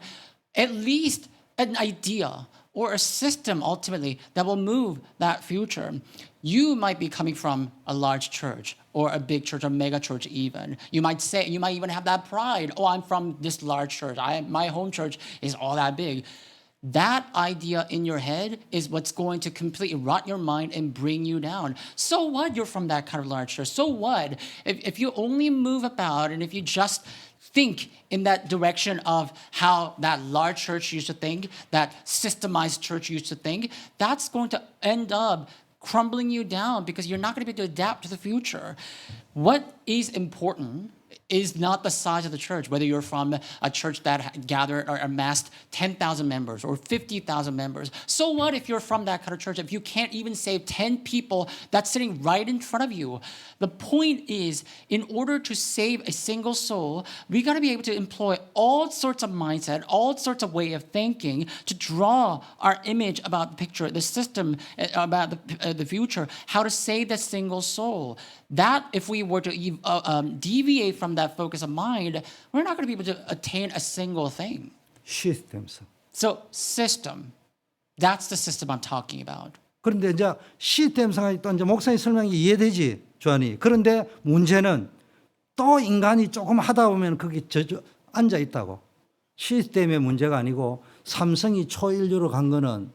at least an idea or a system ultimately that will move that future. You might be coming from a large church or a big church or mega church even. You might even have that pride. Oh, I'm from this large church. My home church is all that big. That idea in your head is what's going to completely rot your mind and bring you down. So what? You're from that kind of large church. So what? If you only move about and if you just think in that direction of how that large church used to think, that systemized church used to think, that's going to end up crumbling you down because you're not going to be able to adapt to the future. What is important is not the size of the church, whether you're from a church that gathered or amassed 10,000 members or 50,000 members. So what if you're from that kind of church, if you can't even save 10 people that's sitting right in front of you? The point is, in order to save a single soul, we got to be able to employ all sorts of mindset, all sorts of way of thinking to draw our image about the picture, the system, about the future, how to save that single soul. That, if we were to deviate from that focus of mind, we're not going to be able to attain a single thing. 시스템성. So, system. That's the system I'm talking about. 그런데 이제 시스템상이 또 이제 목사님 설명이 이해되지, 조한이. 그런데 문제는 또 인간이 조금 하다 보면 거기 앉아 있다고. 시스템의 문제가 아니고 삼성이 초인류로 간 거는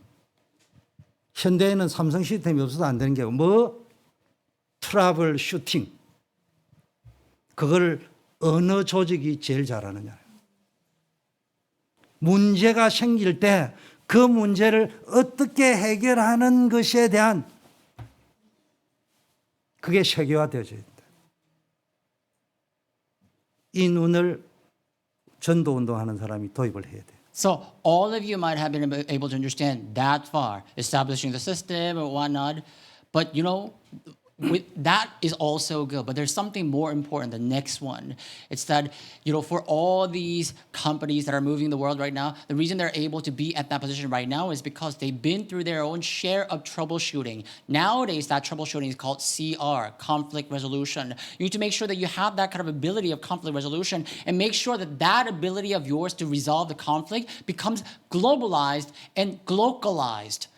현대에는 삼성 시스템이 없어서 안 되는 게 뭐? 트러블 슈팅. 그걸 어느 조직이 제일 잘하느냐. 문제가 생길 때 그 문제를 어떻게 해결하는 것에 대한 그게 세계화되어져 있다. 이 눈을 전도운동하는 사람이 도입을 해야 돼. So all of you might have been able to understand that far, establishing the system or whatnot. But that is also good. But there's something more important, the next one. It's that, for all these companies that are moving the world right now, the reason they're able to be at that position right now is because they've been through their own share of troubleshooting. Nowadays, that troubleshooting is called CR, conflict resolution. You need to make sure that you have that kind of ability of conflict resolution and make sure that that ability of yours to resolve the conflict becomes globalized and localized.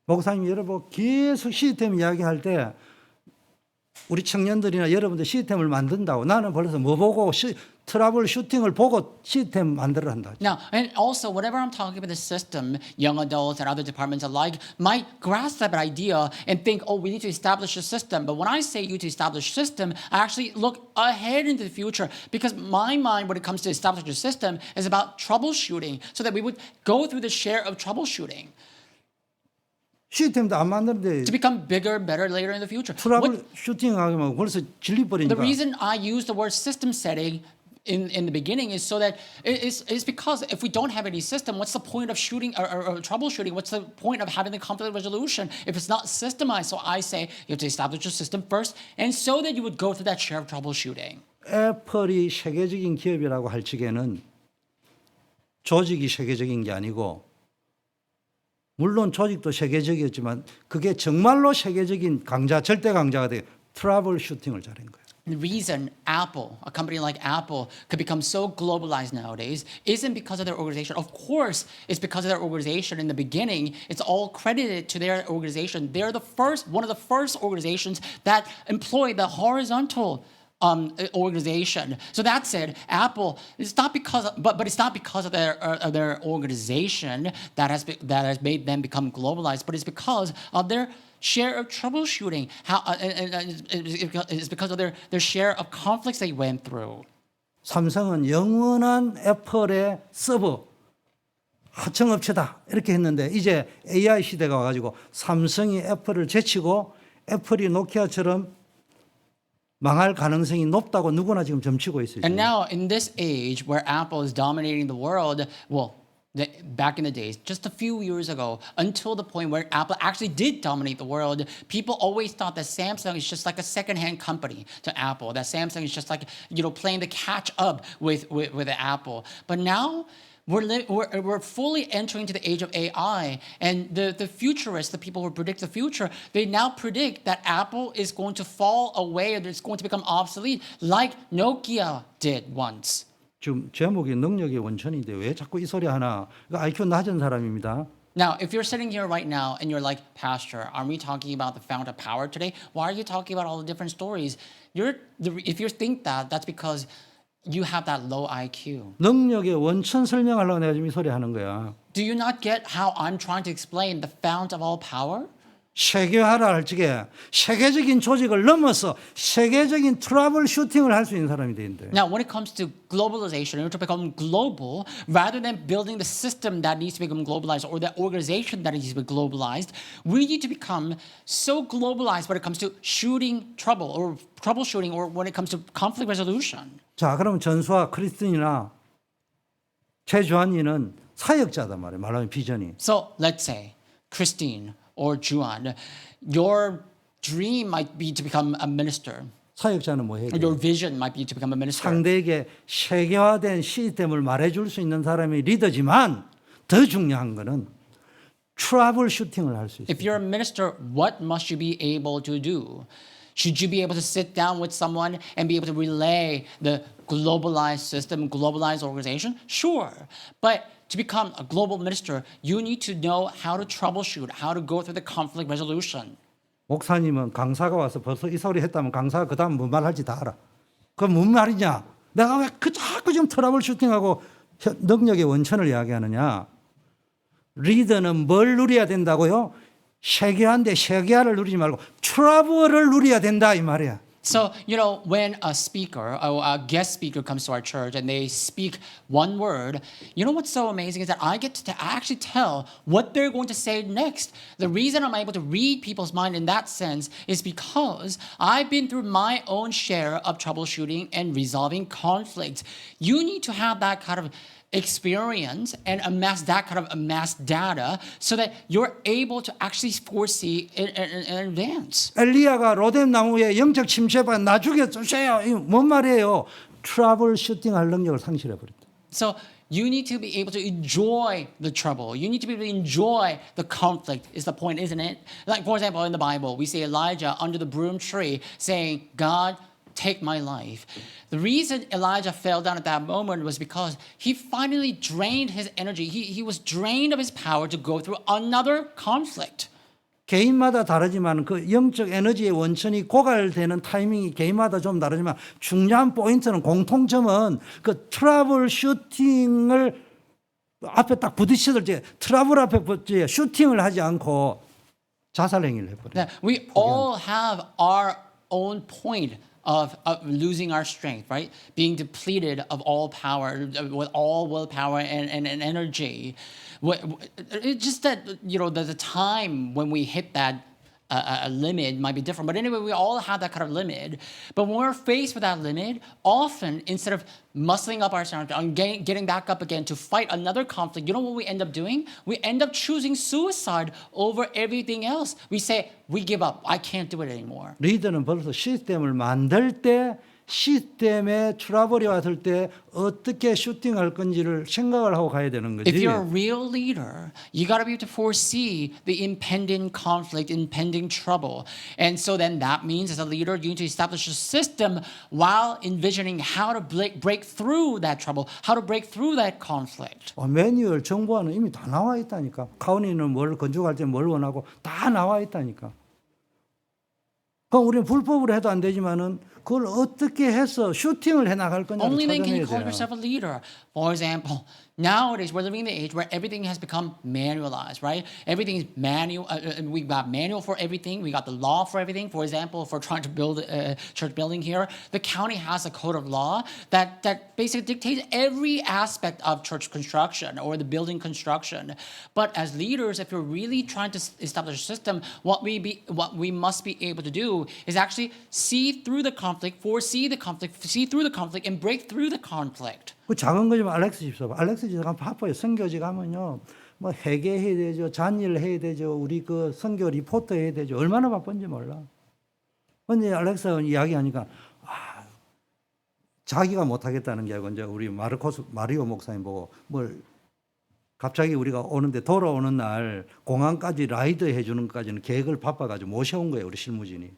목사님 여러분 계속 시스템 이야기할 때 우리 청년들이나 여러분들 시스템을 만든다고 나는 벌써 뭐 보고 트러블 슈팅을 보고 시스템 만들어 한다. Now, and also, whenever I'm talking about the system, young adults and other departments alike might grasp that idea and think, oh, we need to establish a system. But when I say you to establish a system, I actually look ahead into the future because my mind, when it comes to establishing a system, is about troubleshooting so that we would go through the share of troubleshooting 시스템도 안 만드는데 to become bigger, better later in the future. 트러블 슈팅 하면 벌써 질리버리니까. The reason I use the word system setting in the beginning is so that it's because if we don't have any system, what's the point of shooting or troubleshooting? What's the point of having the conflict resolution if it's not systemized? So I say you have to establish a system first, and so that you would go through that share of troubleshooting. 애플이 세계적인 기업이라고 할 적에는 조직이 세계적인 게 아니고 물론 조직도 세계적이었지만 그게 정말로 세계적인 강자, 절대 강자가 돼 트러블 슈팅을 잘한 거예요. The reason Apple, a company like Apple, could become so globalized nowadays isn't because of their organization. Of course, it's because of their organization. In the beginning, it's all credited to their organization. They're one of the first organizations that employ the horizontal organization. So that said, Apple, it's not because, but it's not because of their organization that has made them become globalized, but it's because of their share of troubleshooting. It's because of their share of conflicts they went through. 삼성은 영원한 애플의 서버 하청업체다 이렇게 했는데 이제 AI 시대가 와가지고 삼성이 애플을 제치고 애플이 노키아처럼 망할 가능성이 높다고 누구나 지금 점치고 있어요. And now, in this age where Apple is dominating the world, back in the days, just a few years ago, until the point where Apple actually did dominate the world, people always thought that Samsung is just like a second-hand company to Apple, that Samsung is just like, playing the catch-up with Apple. But now, we're fully entering into the age of AI, and the futurists, the people who predict the future, they now predict that Apple is going to fall away or it's going to become obsolete, like Nokia did once. 지금 제목이 능력의 원천인데 왜 자꾸 이 소리 하나? IQ 낮은 사람입니다. Now, if you're sitting here right now and you're like, Pastor, aren't we talking about the fount of power today? Why are you talking about all the different stories? If you think that, that's because you have that low IQ. 능력의 원천 설명하려고 내가 지금 이 소리 하는 거야. Do you not get how I'm trying to explain the fount of all power? 세계화를 할 적에 세계적인 조직을 넘어서 세계적인 트러블 슈팅을 할 수 있는 사람이 되는데. Now, when it comes to globalization, in order to become global, rather than building the system that needs to become globalized or the organization that needs to be globalized, we need to become so globalized when it comes to shooting trouble or troubleshooting or when it comes to conflict resolution. 자, 그러면 전수와 크리스틴이나 최주한이는 사역자단 말이에요. 말하면 비전이. So, let's say, Christine or Juan, your dream might be to become a minister. 사역자는 뭐 해야 Or 돼? your vision might be to become a minister. 상대에게 세계화된 시스템을 말해줄 수 있는 사람이 리더지만 더 중요한 거는 트러블 슈팅을 할 수 있어요. If you're a minister, what must you be able to do? Should you be able to sit down with someone and be able to relay the globalized system, globalized organization? Sure. But to become a global minister, you need to know how to troubleshoot, how to go through the conflict resolution. 목사님은 강사가 와서 벌써 이 소리 했다면 강사가 그 다음 뭔 말할지 다 알아. 그건 뭔 말이냐? 내가 왜 자꾸 지금 트러블 슈팅하고 능력의 원천을 이야기하느냐? 리더는 뭘 누려야 된다고요? 세계화인데 세계화를 누리지 말고 트러블을 누려야 된다 이 말이야. So, when a speaker or a guest speaker comes to our church and they speak one word, what's so amazing is that I get to actually tell what they're going to say next. The reason I'm able to read people's mind in that sense is because I've been through my own share of troubleshooting and resolving conflict. You need to have that kind of experience and amass that kind of amassed data so that you're able to actually foresee in advance. 엘리야가 로뎀 나무에 영적 침체가 나 죽여주세요. 이거 뭔 말이에요? 트러블 슈팅 할 능력을 상실해 버렸다. So you need to be able to enjoy the trouble. You need to be able to enjoy the conflict is the point, isn't it? Like, for example, in the Bible, we see Elijah under the broom tree saying, God, take my life. The reason Elijah fell down at that moment was because he finally drained his energy. He was drained of his power to go through another conflict. 개인마다 다르지만 그 영적 에너지의 원천이 고갈되는 타이밍이 개인마다 좀 다르지만 중요한 포인트는 공통점은 그 트러블 슈팅을 앞에 딱 부딪혔을 때 트러블 앞에 부딪혀 슈팅을 하지 않고 자살 행위를 해버려요. Now, we all have our own point of losing our strength, right? Being depleted of all power, with all willpower and energy. It's just that, the time when we hit that a limit might be different. But anyway, we all have that kind of limit. But when we're faced with that limit, often instead of muscling up our strength and getting back up again to fight another conflict, you know what we end up doing? We end up choosing suicide over everything else. We say, we give up. I can't do it anymore. 리더는 벌써 시스템을 만들 때 시스템에 트러블이 왔을 때 어떻게 슈팅할 건지를 생각을 하고 가야 되는 거지. If you're a real leader, you got to be able to foresee the impending conflict, impending trouble. And so then that means as a leader, you need to establish a system while envisioning how to break through that trouble, how to break through that conflict. 매뉴얼 정보안은 이미 다 나와 있다니까. 카운티는 뭘 건축할 때 뭘 원하고 다 나와 있다니까. 그럼 우리는 불법으로 해도 안 되지만은 그걸 어떻게 해서 슈팅을 해 나갈 거냐를 Only then can you 찾아내야 call 돼요. yourself a leader. For example, nowadays we're living in the age where everything has become manualized, right? Everything is manual. We got manual for everything. We got the law for everything. For example, if we're trying to build a church building here, the county has a code of law that basically dictates every aspect of church construction or the building construction. But as leaders, if you're really trying to establish a system, what we must be able to do is actually see through the conflict, foresee the conflict, see through the conflict, and break through the conflict. 그 작은 거지만 알렉스 집사, 알렉스 집사가 바빠요. 선교지 가면요, 뭐 회계해야 되죠, 잔일 해야 되죠, 우리 그 선교 리포트 해야 되죠. 얼마나 바쁜지 몰라. 근데 알렉스가 이야기하니까 자기가 못하겠다는 게 아니고 이제 우리 마리오 목사님 보고 뭘 갑자기 우리가 오는데 돌아오는 날 공항까지 라이드 해주는 것까지는 계획을 바빠가지고 모셔온 거예요, 우리 실무진이.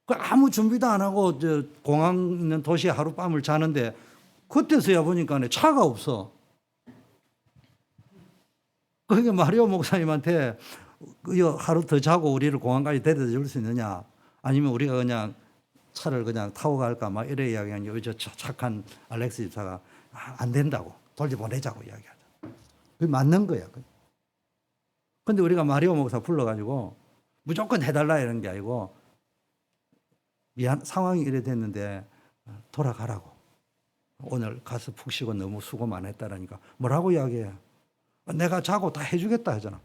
아무 준비도 안 하고 저 공항 있는 도시에 하룻밤을 자는데 그때서야 보니까 차가 없어. 그게 마리오 목사님한테 하루 더 자고 우리를 공항까지 데려다 줄 수 있느냐, 아니면 우리가 그냥 차를 그냥 타고 갈까, 막 이래 이야기하니 저 착한 알렉스 집사가 안 된다고, 돌려보내자고 이야기하자. 그게 맞는 거야. 근데 우리가 마리오 목사 불러가지고 무조건 해달라 이런 게 아니고, 상황이 이래 됐는데 돌아가라고. 오늘 가서 푹 쉬고 너무 수고 많이 했다라니까. 뭐라고 이야기해? 내가 자고 다 해주겠다 하잖아.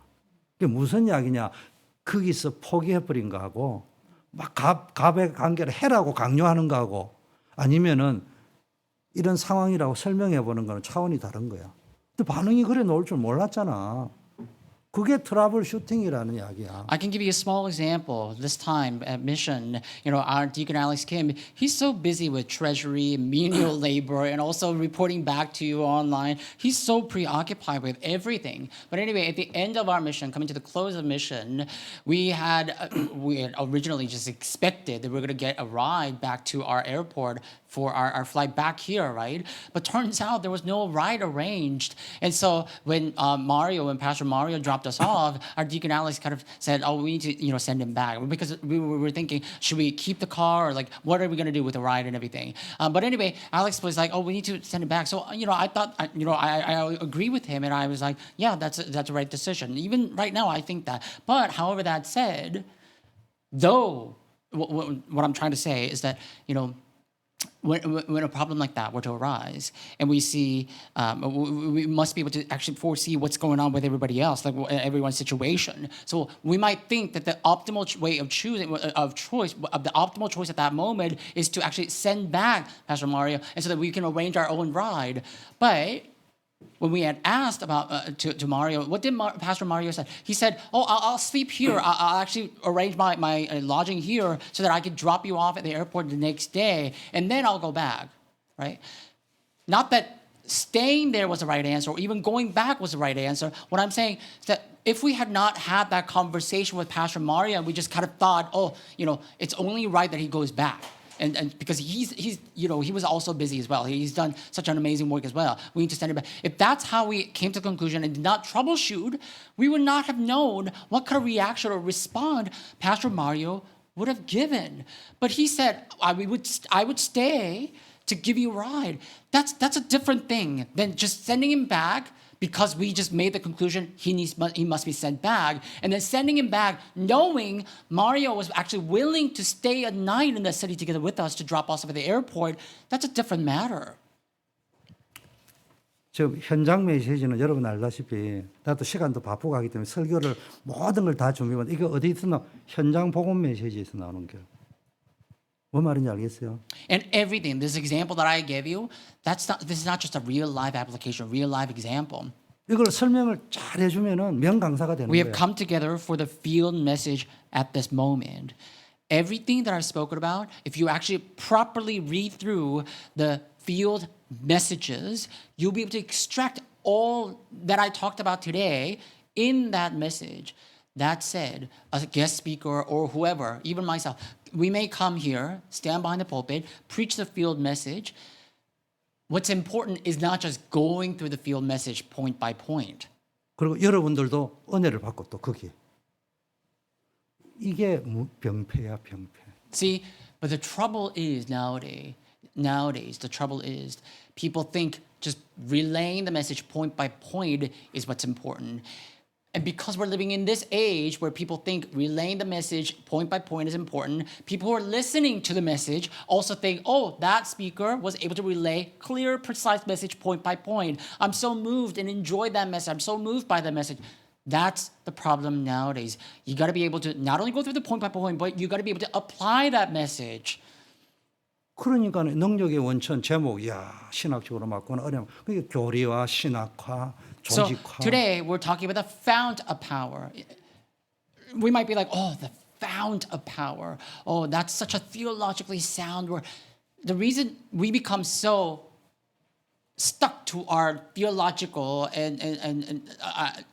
그게 무슨 이야기냐? 거기서 포기해버린 거하고 막 갑의 관계를 해라고 강요하는 거하고, 아니면은 이런 상황이라고 설명해 보는 거는 차원이 다른 거야. 근데 반응이 그래 나올 줄 몰랐잖아. 그게 트러블 슈팅이라는 이야기야. I can give you a small example. This time at Mission, our Deacon Alex Kim, he's so busy with treasury, menial labor, and also reporting back to you online. He's so preoccupied with everything. But anyway, at the end of our mission, coming to the close of mission, we had originally just expected that we were going to get a ride back to our airport for our flight back here, right? But turns out there was no ride arranged. And so when Pastor Mario dropped us off, our Deacon Alex kind of said, we need to send him back. Because we were thinking, should we keep the car, or like, what are we going to do with the ride and everything? But anyway, Alex was like, we need to send him back. So, I thought, I agree with him. And I was like, yeah, that's a right decision. Even right now, I think that. But however that said, though what I'm trying to say is that, you know, when a problem like that were to arise, and we see, we must be able to actually foresee what's going on with everybody else, like everyone's situation. So we might think that the optimal way of the optimal choice at that moment is to actually send back Pastor Mario, and so that we can arrange our own ride. But when we had asked about to Mario, what did Pastor Mario say? He said, "Oh, I'll sleep here. I'll actually arrange my lodging here so that I can drop you off at the airport the next day, and then I'll go back." Right? Not that staying there was the right answer, or even going back was the right answer. What I'm saying is that if we had not had that conversation with Pastor Mario, and we just kind of thought, "Oh, you know, it's only right that he goes back." And because he's you know, he was also busy as well. He's done such an amazing work as well. We need to send it back. If that's how we came to the conclusion and did not troubleshoot, we would not have known what kind of reaction or respond Pastor Mario would have given. But he said, I would stay to give you a ride. That's a different thing than just sending him back because we just made the conclusion he must be sent back, and then sending him back knowing Mario was actually willing to stay a night in the city together with us to drop us off at the airport. That's a different matter. 지금 현장 메시지는 여러분 알다시피 나도 시간도 바쁘고 하기 때문에 설교를 모든 걸 다 준비하면 이게 어디서 나 현장 복음 메시지에서 나오는 게. 뭐 말인지 알겠어요? And everything, this example that I gave you, this is not just a real life application, real life example. 이걸 설명을 잘 해주면은 명강사가 되는 We 거예요. have come together for the field message at this moment. Everything that I've spoken about, if you actually properly read through the field messages, you'll be able to extract all that I talked about today in that message. That said, a guest speaker or whoever, even myself, we may come here, stand behind the pulpit, preach the field message. What's important is not just going through the field message point by point. 그리고 여러분들도 은혜를 받고 또 거기에. 이게 병폐야, 병폐. See, but the trouble is nowadays, the trouble is people think just relaying the message point by point is what's important. And because we're living in this age where people think relaying the message point by point is important, people who are listening to the message also think, oh, that speaker was able to relay clear, precise message point by point. I'm so moved and enjoyed that message. I'm so moved by that message. That's the problem nowadays. You got to be able to not only go through the point by point, but you got to be able to apply that message. 그러니까 능력의 원천 제목, 야 신학적으로 맞거나 어려움. 그게 교리와 신학화, So 조직화. today we're talking about the fount of power. We might be like, oh, the fount of power. Oh, that's such a theologically sound word. The reason we become so stuck to our theological and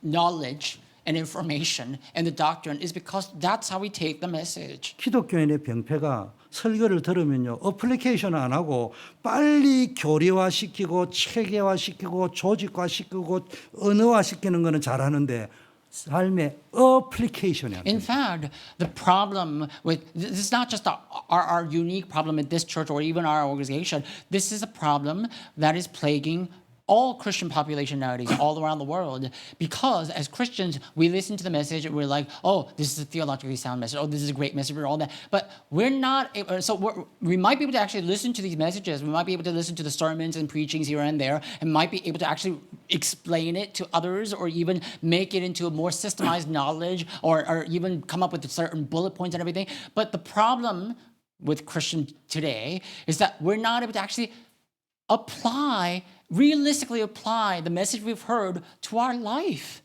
knowledge and information and the doctrine is because that's how we take the message. 기독교인의 병폐가 설교를 들으면요 어플리케이션 안 하고 빨리 교리화시키고 체계화시키고 조직화시키고 언어화시키는 거는 잘하는데 삶의 어플리케이션이 안 In 돼요. fact, the problem with this is not just our unique problem in this church or even our organization. This is a problem that is plaguing all Christian population nowadays, all around the world. Because as Christians, we listen to the message and we're like, oh, this is a theologically sound message. Oh, this is a great message. We're all that. But we're not, we might be able to actually listen to these messages. We might be able to listen to the sermons and preachings here and there and might be able to actually explain it to others or even make it into a more systemized knowledge or even come up with certain bullet points and everything. But the problem with Christian today is that we're not able to actually realistically apply the message we've heard to our life,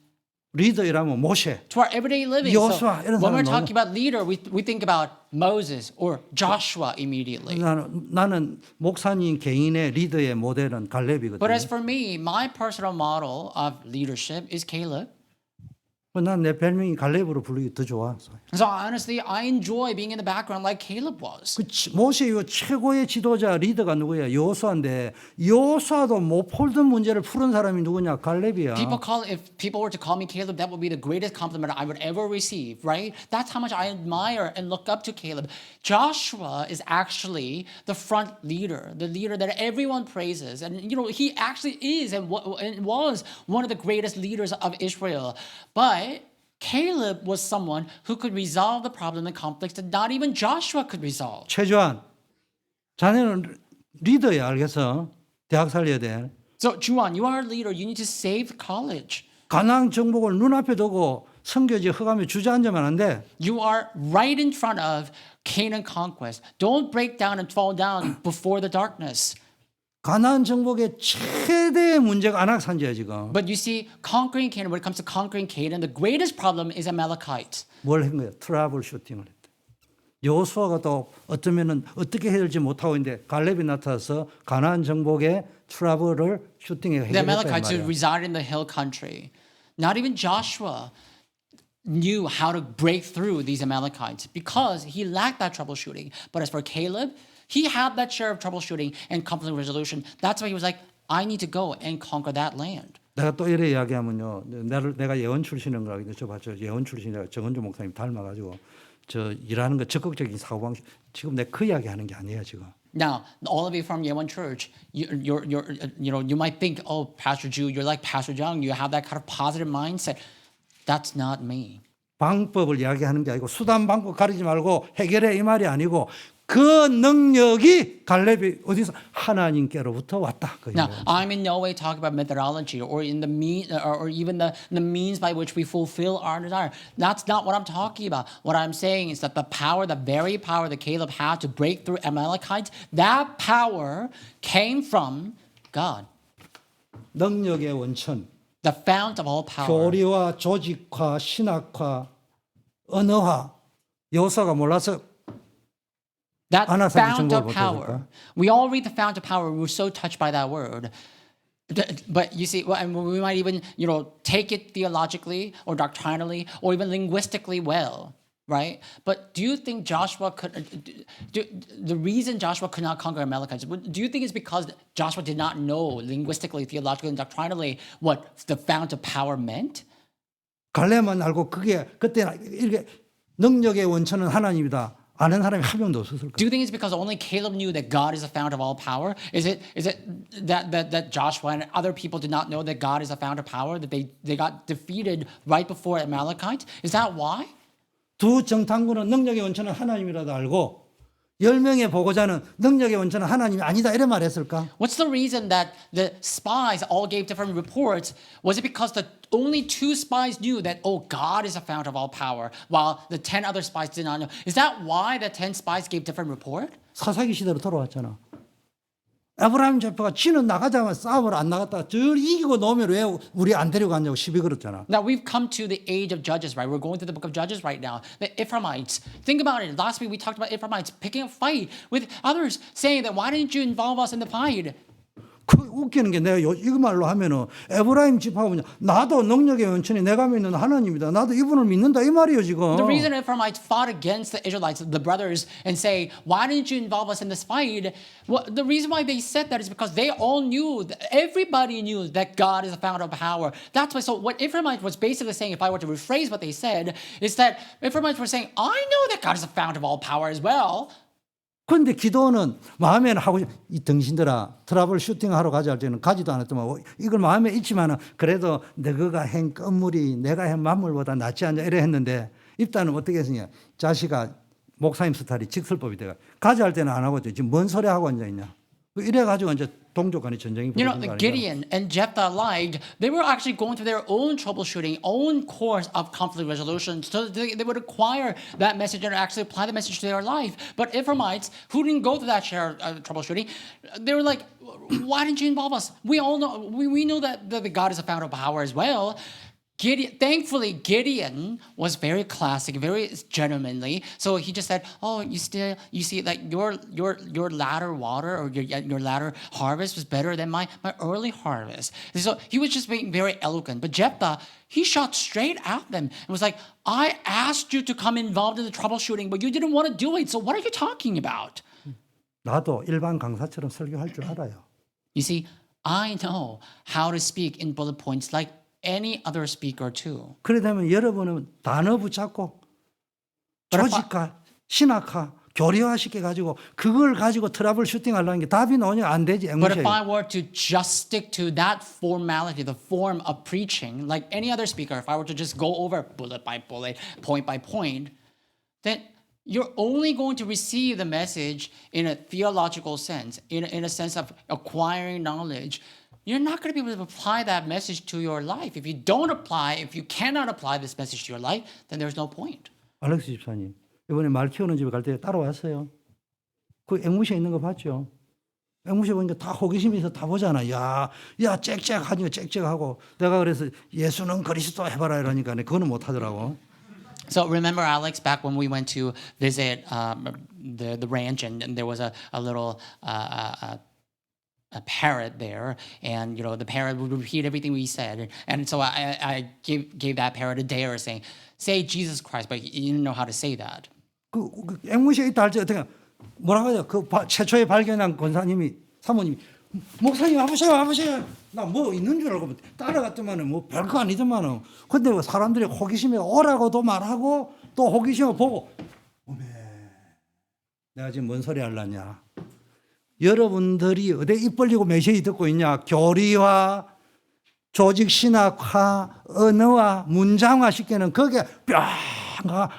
리더이라면 모세, to our everyday living. 여호수아, 이런 When we're 사람 talking about leader, we think about Moses or Joshua immediately. 나는 목사님 개인의 리더의 모델은 갈렙이거든요. But as for me, my personal model of leadership is Caleb. 난 내 별명이 갈렙으로 부르기 더 좋아. So honestly, I enjoy being in the background like Caleb was. 모세의 최고의 지도자 리더가 누구야? 여호수아인데 여호수아도 못 풀던 문제를 푸는 사람이 누구냐? 갈렙이야. If people were to call me Caleb, that would be the greatest compliment I would ever receive, right? That's how much I admire and look up to Caleb. Joshua is actually the front leader, the leader that everyone praises. And you know, he actually is and was one of the greatest leaders of Israel. But Caleb was someone who could resolve the problem and conflicts that not even Joshua could resolve. 최주환, 자네는 리더야, 알겠어? 대학 살려야 돼. So, Juan, you are a leader. You need to save the college. 가나안 정복을 눈앞에 두고 선교지 허가며 주저앉으면 안 돼. You are right in front of Canaan conquest. Don't break down and fall down before the darkness. 가나안 정복의 최대의 문제가 아낙산지야 지금. But you see, conquering Canaan, when it comes to conquering Canaan, the greatest problem is Amalekites. 뭘 한 거야? 트러블 슈팅을 했다. 여호수아가 또 어쩌면은 어떻게 해야 될지 못하고 있는데 갈렙이 나타나서 가나안 정복의 트러블을 슈팅에 The 해결했단 Amalekites who 말이야. resided in the hill country. Not even Joshua knew how to break through these Amalekites because he lacked that troubleshooting. But as for Caleb, he had that share of troubleshooting and conflict resolution. That's why he was like, I need to go and conquer that land. 내가 또 이래 이야기하면요, 내가 예원 출신인 거 알겠죠? 저 봤죠? 예원 출신이라 정은주 목사님 닮아가지고 저 일하는 거 적극적인 사고방식. 지금 내가 그 이야기하는 게 아니에요 지금. Now, all of you from Yeowon Church, you might think, oh, Pastor Ju, you're like Pastor Jung. You have that kind of positive mindset. That's not me. 방법을 이야기하는 게 아니고 수단 방법 가리지 말고 해결해 이 말이 아니고 그 능력이 갈렙이 어디서 하나님께로부터 왔다. 그 Now, 얘기예요. I'm in no way talking about methodology or in the or even the means by which we fulfill our desire. That's not what I'm talking about. What I'm saying is that the very power that Caleb had to break through Amalekites, that power came from God, 능력의 원천, the fount of all power. 교리와 조직화, 신학화, 언어화. 여호수아가 몰라서 That 아나사지 fount 정보를 of power. We all read the fount of power. We were so touched by that word. But you see, well, and we might even, take it theologically or doctrinally or even linguistically well, right? But do you think Joshua the reason Joshua could not conquer Amalekites, do you think it's because Joshua did not know linguistically, theologically, and doctrinally what the fount of power meant? 갈렙만 알고 그때 이렇게 능력의 원천은 하나님이다. 아는 사람이 한 명도 없었을 Do 거예요. you think it's because only Caleb knew that God is the fount of all power? Is it that Joshua and other people did not know that God is the fount of power, that they got defeated right before Amalekites? Is that why? 두 정탐꾼은 능력의 원천은 하나님이라도 알고 10명의 보고자는 능력의 원천은 하나님이 아니다 이런 말 했을까? What's the reason that the spies all gave different reports? Was it because the only 2 spies knew that, oh, God is the fount of all power, while the 10 other spies did not know? Is that why the 10 spies gave different report? 사사기 시대로 돌아왔잖아. 아브라함 제파가 지는 나가자마자 싸우러 안 나갔다가 절 이기고 놓으면 왜 우리 안 데리고 갔냐고 시비 걸었잖아. Now we've come to the age of Judges, right? We're going through the book of Judges right now. The Ephraimites. Think about it. Last week we talked about Ephraimites picking a fight with others, saying that why didn't you involve us in the fight? 그 웃기는 게 내가 이거 말로 하면은 에브라임 집하고 나도 능력의 원천이 내가 믿는 하나님이다. 나도 이분을 믿는다 이 말이에요 지금. The reason Ephraimites fought against the Israelites, the brothers, and say, why didn't you involve us in this fight? Well, the reason why they said that is because they all knew, everybody knew that God is the fount of power. That's why, so what Ephraimites was basically saying, if I were to rephrase what they said, is that Ephraimites were saying, I know that God is the fount of all power as well. 근데 기도는 마음에는 하고 이 등신들아 트러블 슈팅 하러 가자 할 때는 가지도 않았더만 이걸 마음에 있지만은 그래도 너가 한 건물이 내가 한 만물보다 낫지 않냐 이래 했는데 입단은 어떻게 했느냐 자식아 목사님 스타일이 직설법이 돼가 가자 할 때는 안 하고 지금 뭔 소리 하고 앉아 있냐 이래 가지고 이제 동족 간의 전쟁이 You know, 벌어진 거 아니야? Gideon and Jephthah alike, they were actually going through their own troubleshooting, own course of conflict resolution. So they would acquire that message and actually apply the message to their life. But Ephraimites, who didn't go through that share of troubleshooting, they were like, why didn't you involve us? We all know, we know that God is a fount of power as well. Thankfully, Gideon was very classic, very gentlemanly. So he just said, "Oh, you see, like your latter water or your latter harvest was better than my early harvest." And so he was just being very eloquent. But Jephthah, he shot straight at them and was like, "I asked you to come involved in the troubleshooting, but you didn't want to do it. So what are you talking about?" 나도 일반 강사처럼 설교할 줄 알아요. You see, I know how to speak in bullet points like any other speaker too. 그러다면 여러분은 단어 붙잡고 But if 조직화, 신학화, 교리화시켜 가지고 그걸 가지고 트러블 슈팅 하려는 게 답이 나오냐 안 되지. But if 앵무새. I were to just stick to that formality, the form of preaching, like any other speaker, if I were to just go over bullet by bullet, point by point, then you're only going to receive the message in a theological sense, in a sense of acquiring knowledge. You're not going to be able to apply that message to your life. If you don't apply, if you cannot apply this message to your life, then there's no point. 알렉스 집사님 이번에 말 키우는 집에 갈 때 따라왔어요. 그 앵무새 있는 거 봤죠? 앵무새 보니까 다 호기심이 있어 다 보잖아. 야 짹짹하니까 짹짹하고 내가 그래서 예수는 그리스도 해봐라 이러니까 그거는 못 하더라고. So remember, Alex, back when we went to visit the ranch, and there was a little a parrot there, and the parrot would repeat everything we said, and so I gave that parrot a dare, saying, "Say Jesus Christ," but he didn't know how to say that. 그 앵무새 있다 할 때 어떻게 뭐라고 하죠? 그 최초에 발견한 권사님이 사모님이 목사님 와보세요. 나 뭐 있는 줄 알고 따라갔더만은 뭐 별거 아니더만은. 근데 사람들이 호기심에 오라고도 말하고 또 호기심을 보고 어메 내가 지금 뭔 소리 하려냐. 여러분들이 어디 입 벌리고 메시지 듣고 있냐. 교리화, 조직 신학화, 언어화, 문장화 시키는 그게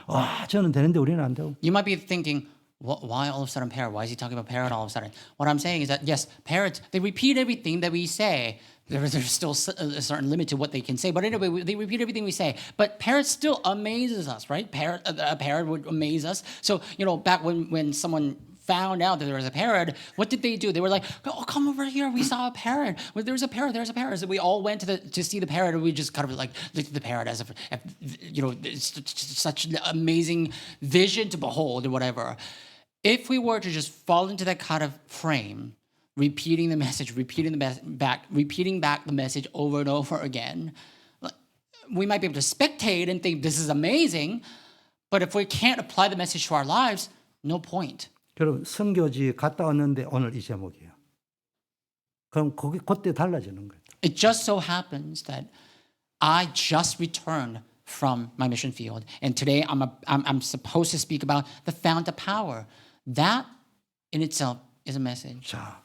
와 저는 되는데 우리는 안 되고. You might be thinking, why all of a sudden parrot? Why is he talking about parrot all of a sudden? What I'm saying is that yes, parrots, they repeat everything that we say. There's still a certain limit to what they can say, but anyway, they repeat everything we say. But parrot still amazes us, right? A parrot would amaze us. So back when someone found out that there was a parrot, what did they do? They were like, "Oh, come over here! We saw a parrot. Well, there's a parrot. There's a parrot." So we all went to see the parrot, and we just kind of like looked at the parrot as if it's such an amazing vision to behold, or whatever. If we were to just fall into that kind of frame, repeating the message, repeating back the message over and over again, we might be able to spectate and think this is amazing, but if we can't apply the message to our lives, no point. 여러분 선교지 갔다 왔는데 오늘 이 제목이에요. 그럼 그때 달라지는 거예요. It just so happens that I just returned from my mission field, and today I'm supposed to speak about the fount of power. That in itself is a message. 자,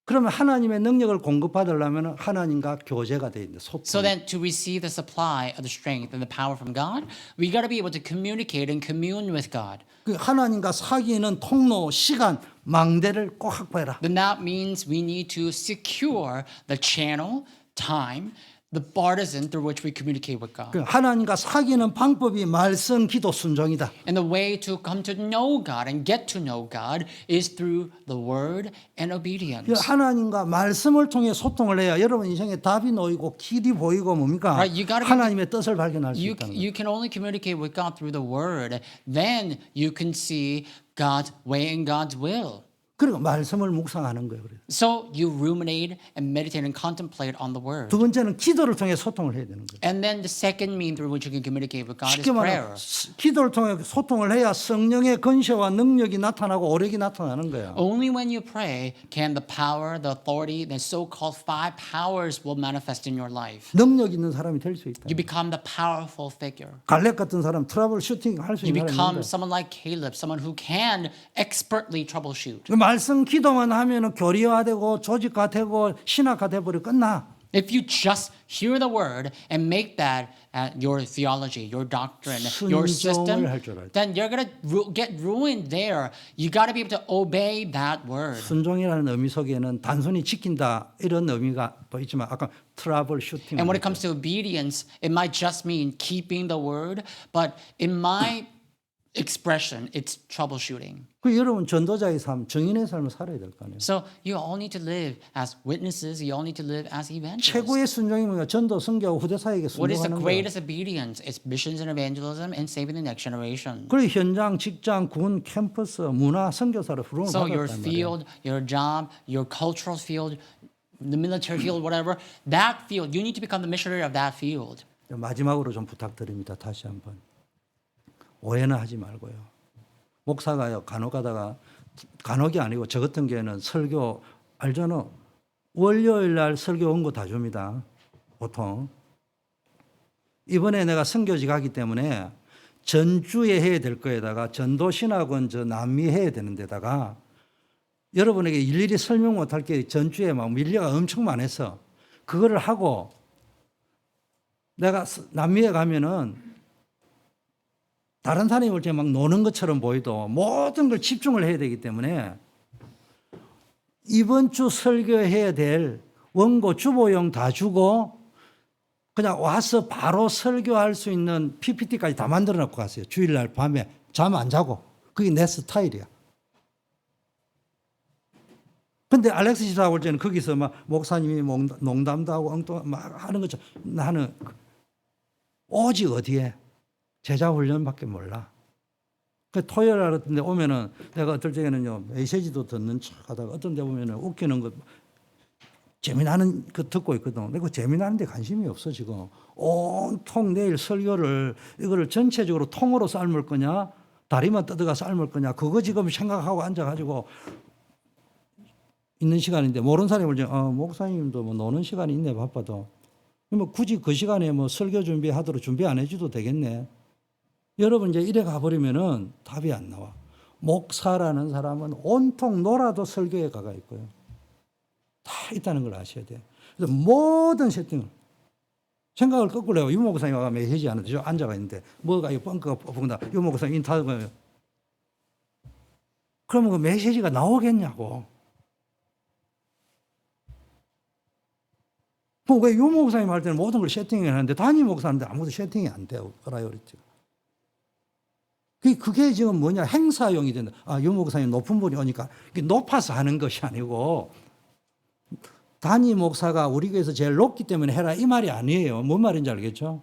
그러면 하나님의 능력을 공급받으려면 하나님과 교제가 돼 있는 소통. So then, to receive the supply of the strength and the power from God, we got to be able to communicate and commune with God. 그 하나님과 사귀는 통로, 시간, 망대를 꼭 확보해라. Then that means we need to secure the channel, time, the partisan through which we communicate with God. 그 하나님과 사귀는 방법이 말씀, 기도, 순종이다. And the way to come to know God and get to know God is through the word and obedience. 하나님과 말씀을 통해 소통을 해야 여러분 인생에 답이 놓이고 길이 보이고 뭡니까? Right, you gotta be- 하나님의 뜻을 발견할 수 있다는 거예요. You can only communicate with God through the word. Then you can see God's way and God's will. 그리고 말씀을 묵상하는 거예요. 그래서. So you ruminate and meditate and contemplate on the word. 두 번째는 기도를 통해 소통을 해야 되는 거예요. And then the second means through which you can communicate with God is 쉽게 prayer. 말하면 기도를 통해 소통을 해야 성령의 건세와 능력이 나타나고 오력이 나타나는 거예요. Only when you pray can the power, the authority, the so-called five powers will manifest in your life. 능력 있는 사람이 될 수 있다. You become the powerful figure. 갈렙 같은 사람 트러블 슈팅 할 수 You 있는 become 사람인데 someone like Caleb, someone who can expertly troubleshoot. 말씀 기도만 하면은 교리화되고 조직화되고 신학화돼 버려 끝나. If you just hear the word and make that your theology, your doctrine, your system, 순종을 할 줄 알아야 돼. then you're going to get ruined there. You got to be able to obey that word. 순종이라는 의미 속에는 단순히 지킨다 이런 의미가 또 있지만 아까 트러블 슈팅. And when it comes to obedience, it might just mean keeping the word, but in my expression, it's troubleshooting. 그 여러분 전도자의 삶, 증인의 삶을 살아야 될 거 아니에요. So you all need to live as witnesses. You all need to live as evangelists. 최고의 순종이 뭐냐? 전도, 선교하고 후대사에게 What is the 순종하는 거예요. greatest obedience? It's missions and evangelism and saving the next generation. 그리고 현장, 직장, 군, 캠퍼스, 문화, 선교사로 부름을 So your 받았단 말이에요. field, your job, your cultural field, the military field, whatever, that field, you need to become the missionary of that field. 마지막으로 좀 부탁드립니다. 다시 한번. 오해는 하지 말고요. 목사가요 간혹하다가 간혹이 아니고 저 같은 경우에는 설교 알잖아. 월요일 날 설교 원고 다 줍니다. 보통. 이번에 내가 선교지 가기 때문에 전주에 해야 될 거에다가 전도신학원 저 남미 해야 되는 데다가 여러분에게 일일이 설명 못할 게 전주에 막 밀려가 엄청 많아서 그거를 하고 내가 남미에 가면은 다른 사람이 올 때 막 노는 것처럼 보여도 모든 걸 집중을 해야 되기 때문에 이번 주 설교해야 될 원고 주보용 다 주고 그냥 와서 바로 설교할 수 있는 PPT까지 다 만들어 놓고 갔어요. 주일날 밤에 잠 안 자고. 그게 내 스타일이야. 근데 알렉스 집사 올 때는 거기서 막 목사님이 농담도 하고 엉뚱 막 하는 것처럼 나는 오직 어디에 제자 훈련밖에 몰라. 그 토요일 날 같은 데 오면은 내가 어떨 때는요 메시지도 듣는 척 하다가 어떤 데 보면은 웃기는 거 재미나는 거 듣고 있거든. 근데 그 재미나는 데 관심이 없어 지금. 온통 내일 설교를 이거를 전체적으로 통으로 삶을 거냐 다리만 뜯어가 삶을 거냐 그거 지금 생각하고 앉아가지고 있는 시간인데 모르는 사람이 볼때 목사님도 뭐 노는 시간이 있네 바빠도 뭐 굳이 그 시간에 뭐 설교 준비하도록 준비 안 해줘도 되겠네. 여러분 이제 이래 가버리면은 답이 안 나와. 목사라는 사람은 온통 놀아도 설교에 가가 있고요. 다 있다는 걸 아셔야 돼요. 그래서 모든 세팅을 생각을 거꾸로 해요. 유 목사님 와가 메시지 하는데 저 앉아가 있는데 뭐가 이 뻥크가 뽑는다. 유 목사님 인터뷰 그러면 그 메시지가 나오겠냐고. 왜 유 목사님 할 때는 모든 걸 세팅을 하는데 담임 목사인데 아무도 세팅이 안 돼요. 프라이어리티가. 그게 지금 뭐냐 행사용이 된다. 유 목사님 높은 분이 오니까 높아서 하는 것이 아니고 담임 목사가 우리 교회에서 제일 높기 때문에 해라 이 말이 아니에요. 뭔 말인지 알겠죠?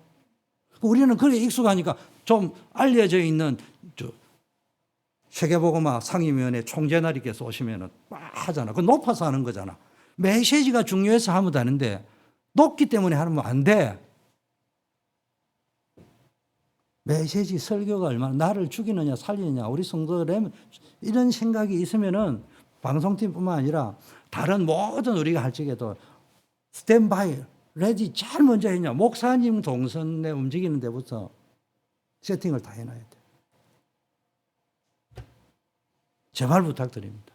우리는 그게 익숙하니까 좀 알려져 있는 세계복음화 상임위원회 총재나리께서 오시면은 막 하잖아. 그 높아서 하는 거잖아. 메시지가 중요해서 하면 되는데 높기 때문에 하면 안 돼. 메시지 설교가 얼마나 나를 죽이느냐 살리느냐 우리 성도들 이런 생각이 있으면은 방송팀뿐만 아니라 다른 모든 우리가 할 적에도 스탠바이 레디 잘 먼저 했냐 목사님 동선에 움직이는 데부터 세팅을 다 해놔야 돼. 제발 부탁드립니다.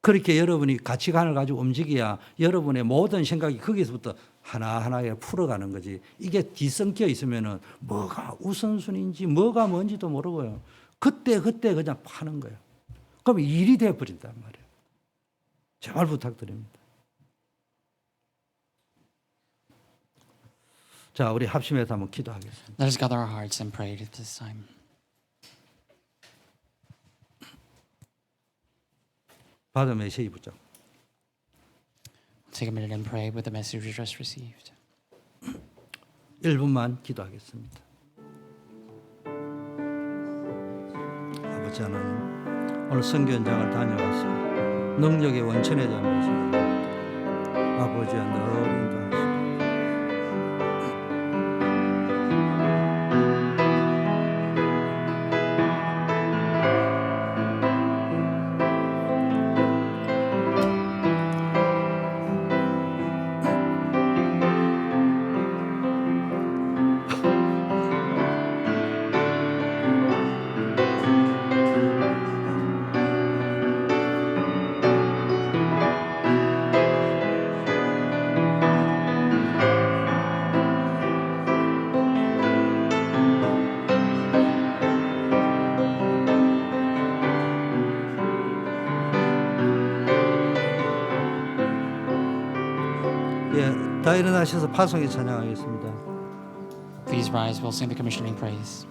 그렇게 여러분이 가치관을 가지고 움직여야 여러분의 모든 생각이 거기서부터 하나하나에 풀어가는 거지. 이게 뒤섞여 있으면은 뭐가 우선순위인지 뭐가 뭔지도 모르고요. 그때 그냥 파는 거예요. 그럼 일이 돼버린단 말이에요. 제발 부탁드립니다. 자, 우리 합심해서 한번 기도하겠습니다. Let us gather our hearts and pray at this time. 받은 메시지 붙잡고. Take a minute and pray with the message we just received. 1분만 기도하겠습니다. 아버지 하나님, 오늘 선교현장을 다녀왔습니다. 능력의 원천에 대한 메시지 아버지와 늘 인도하시고 다 일어나셔서 파송에 찬양하겠습니다. Please rise, we'll sing the commissioning praise.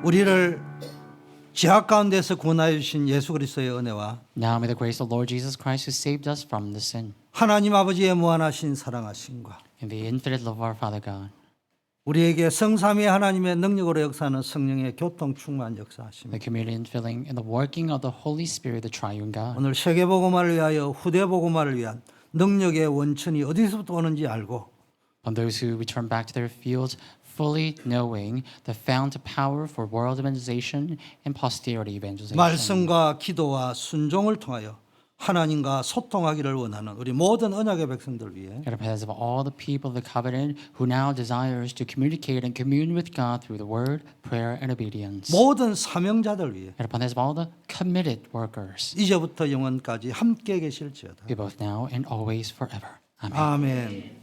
우리를 죄악 가운데서 구원하여 주신 예수 그리스도의 은혜와 Now may the grace of Lord Jesus Christ who saved us from the sin 하나님 아버지의 무한하신 사랑하심과 and the infinite love of our Father God 우리에게 성삼위 하나님의 능력으로 역사하는 성령의 교통 충만 역사하심. the communion filling and the working of the Holy Spirit, the triune God. 오늘 세계 복음화를 위하여 후대 복음화를 위한 능력의 원천이 어디서부터 오는지 알고 On those who return back to their fields, fully knowing the fount of power for world evangelization and posterity evangelization. 말씀과 기도와 순종을 통하여 하나님과 소통하기를 원하는 우리 모든 언약의 백성들 위해 And because of all the people of the covenant who now desires to communicate and commune with God through the word, prayer, and obedience. 모든 사명자들 위해 And upon this of all the committed workers, 이제부터 영원까지 함께 계실지어다. be both now and always forever. Amen. 아멘.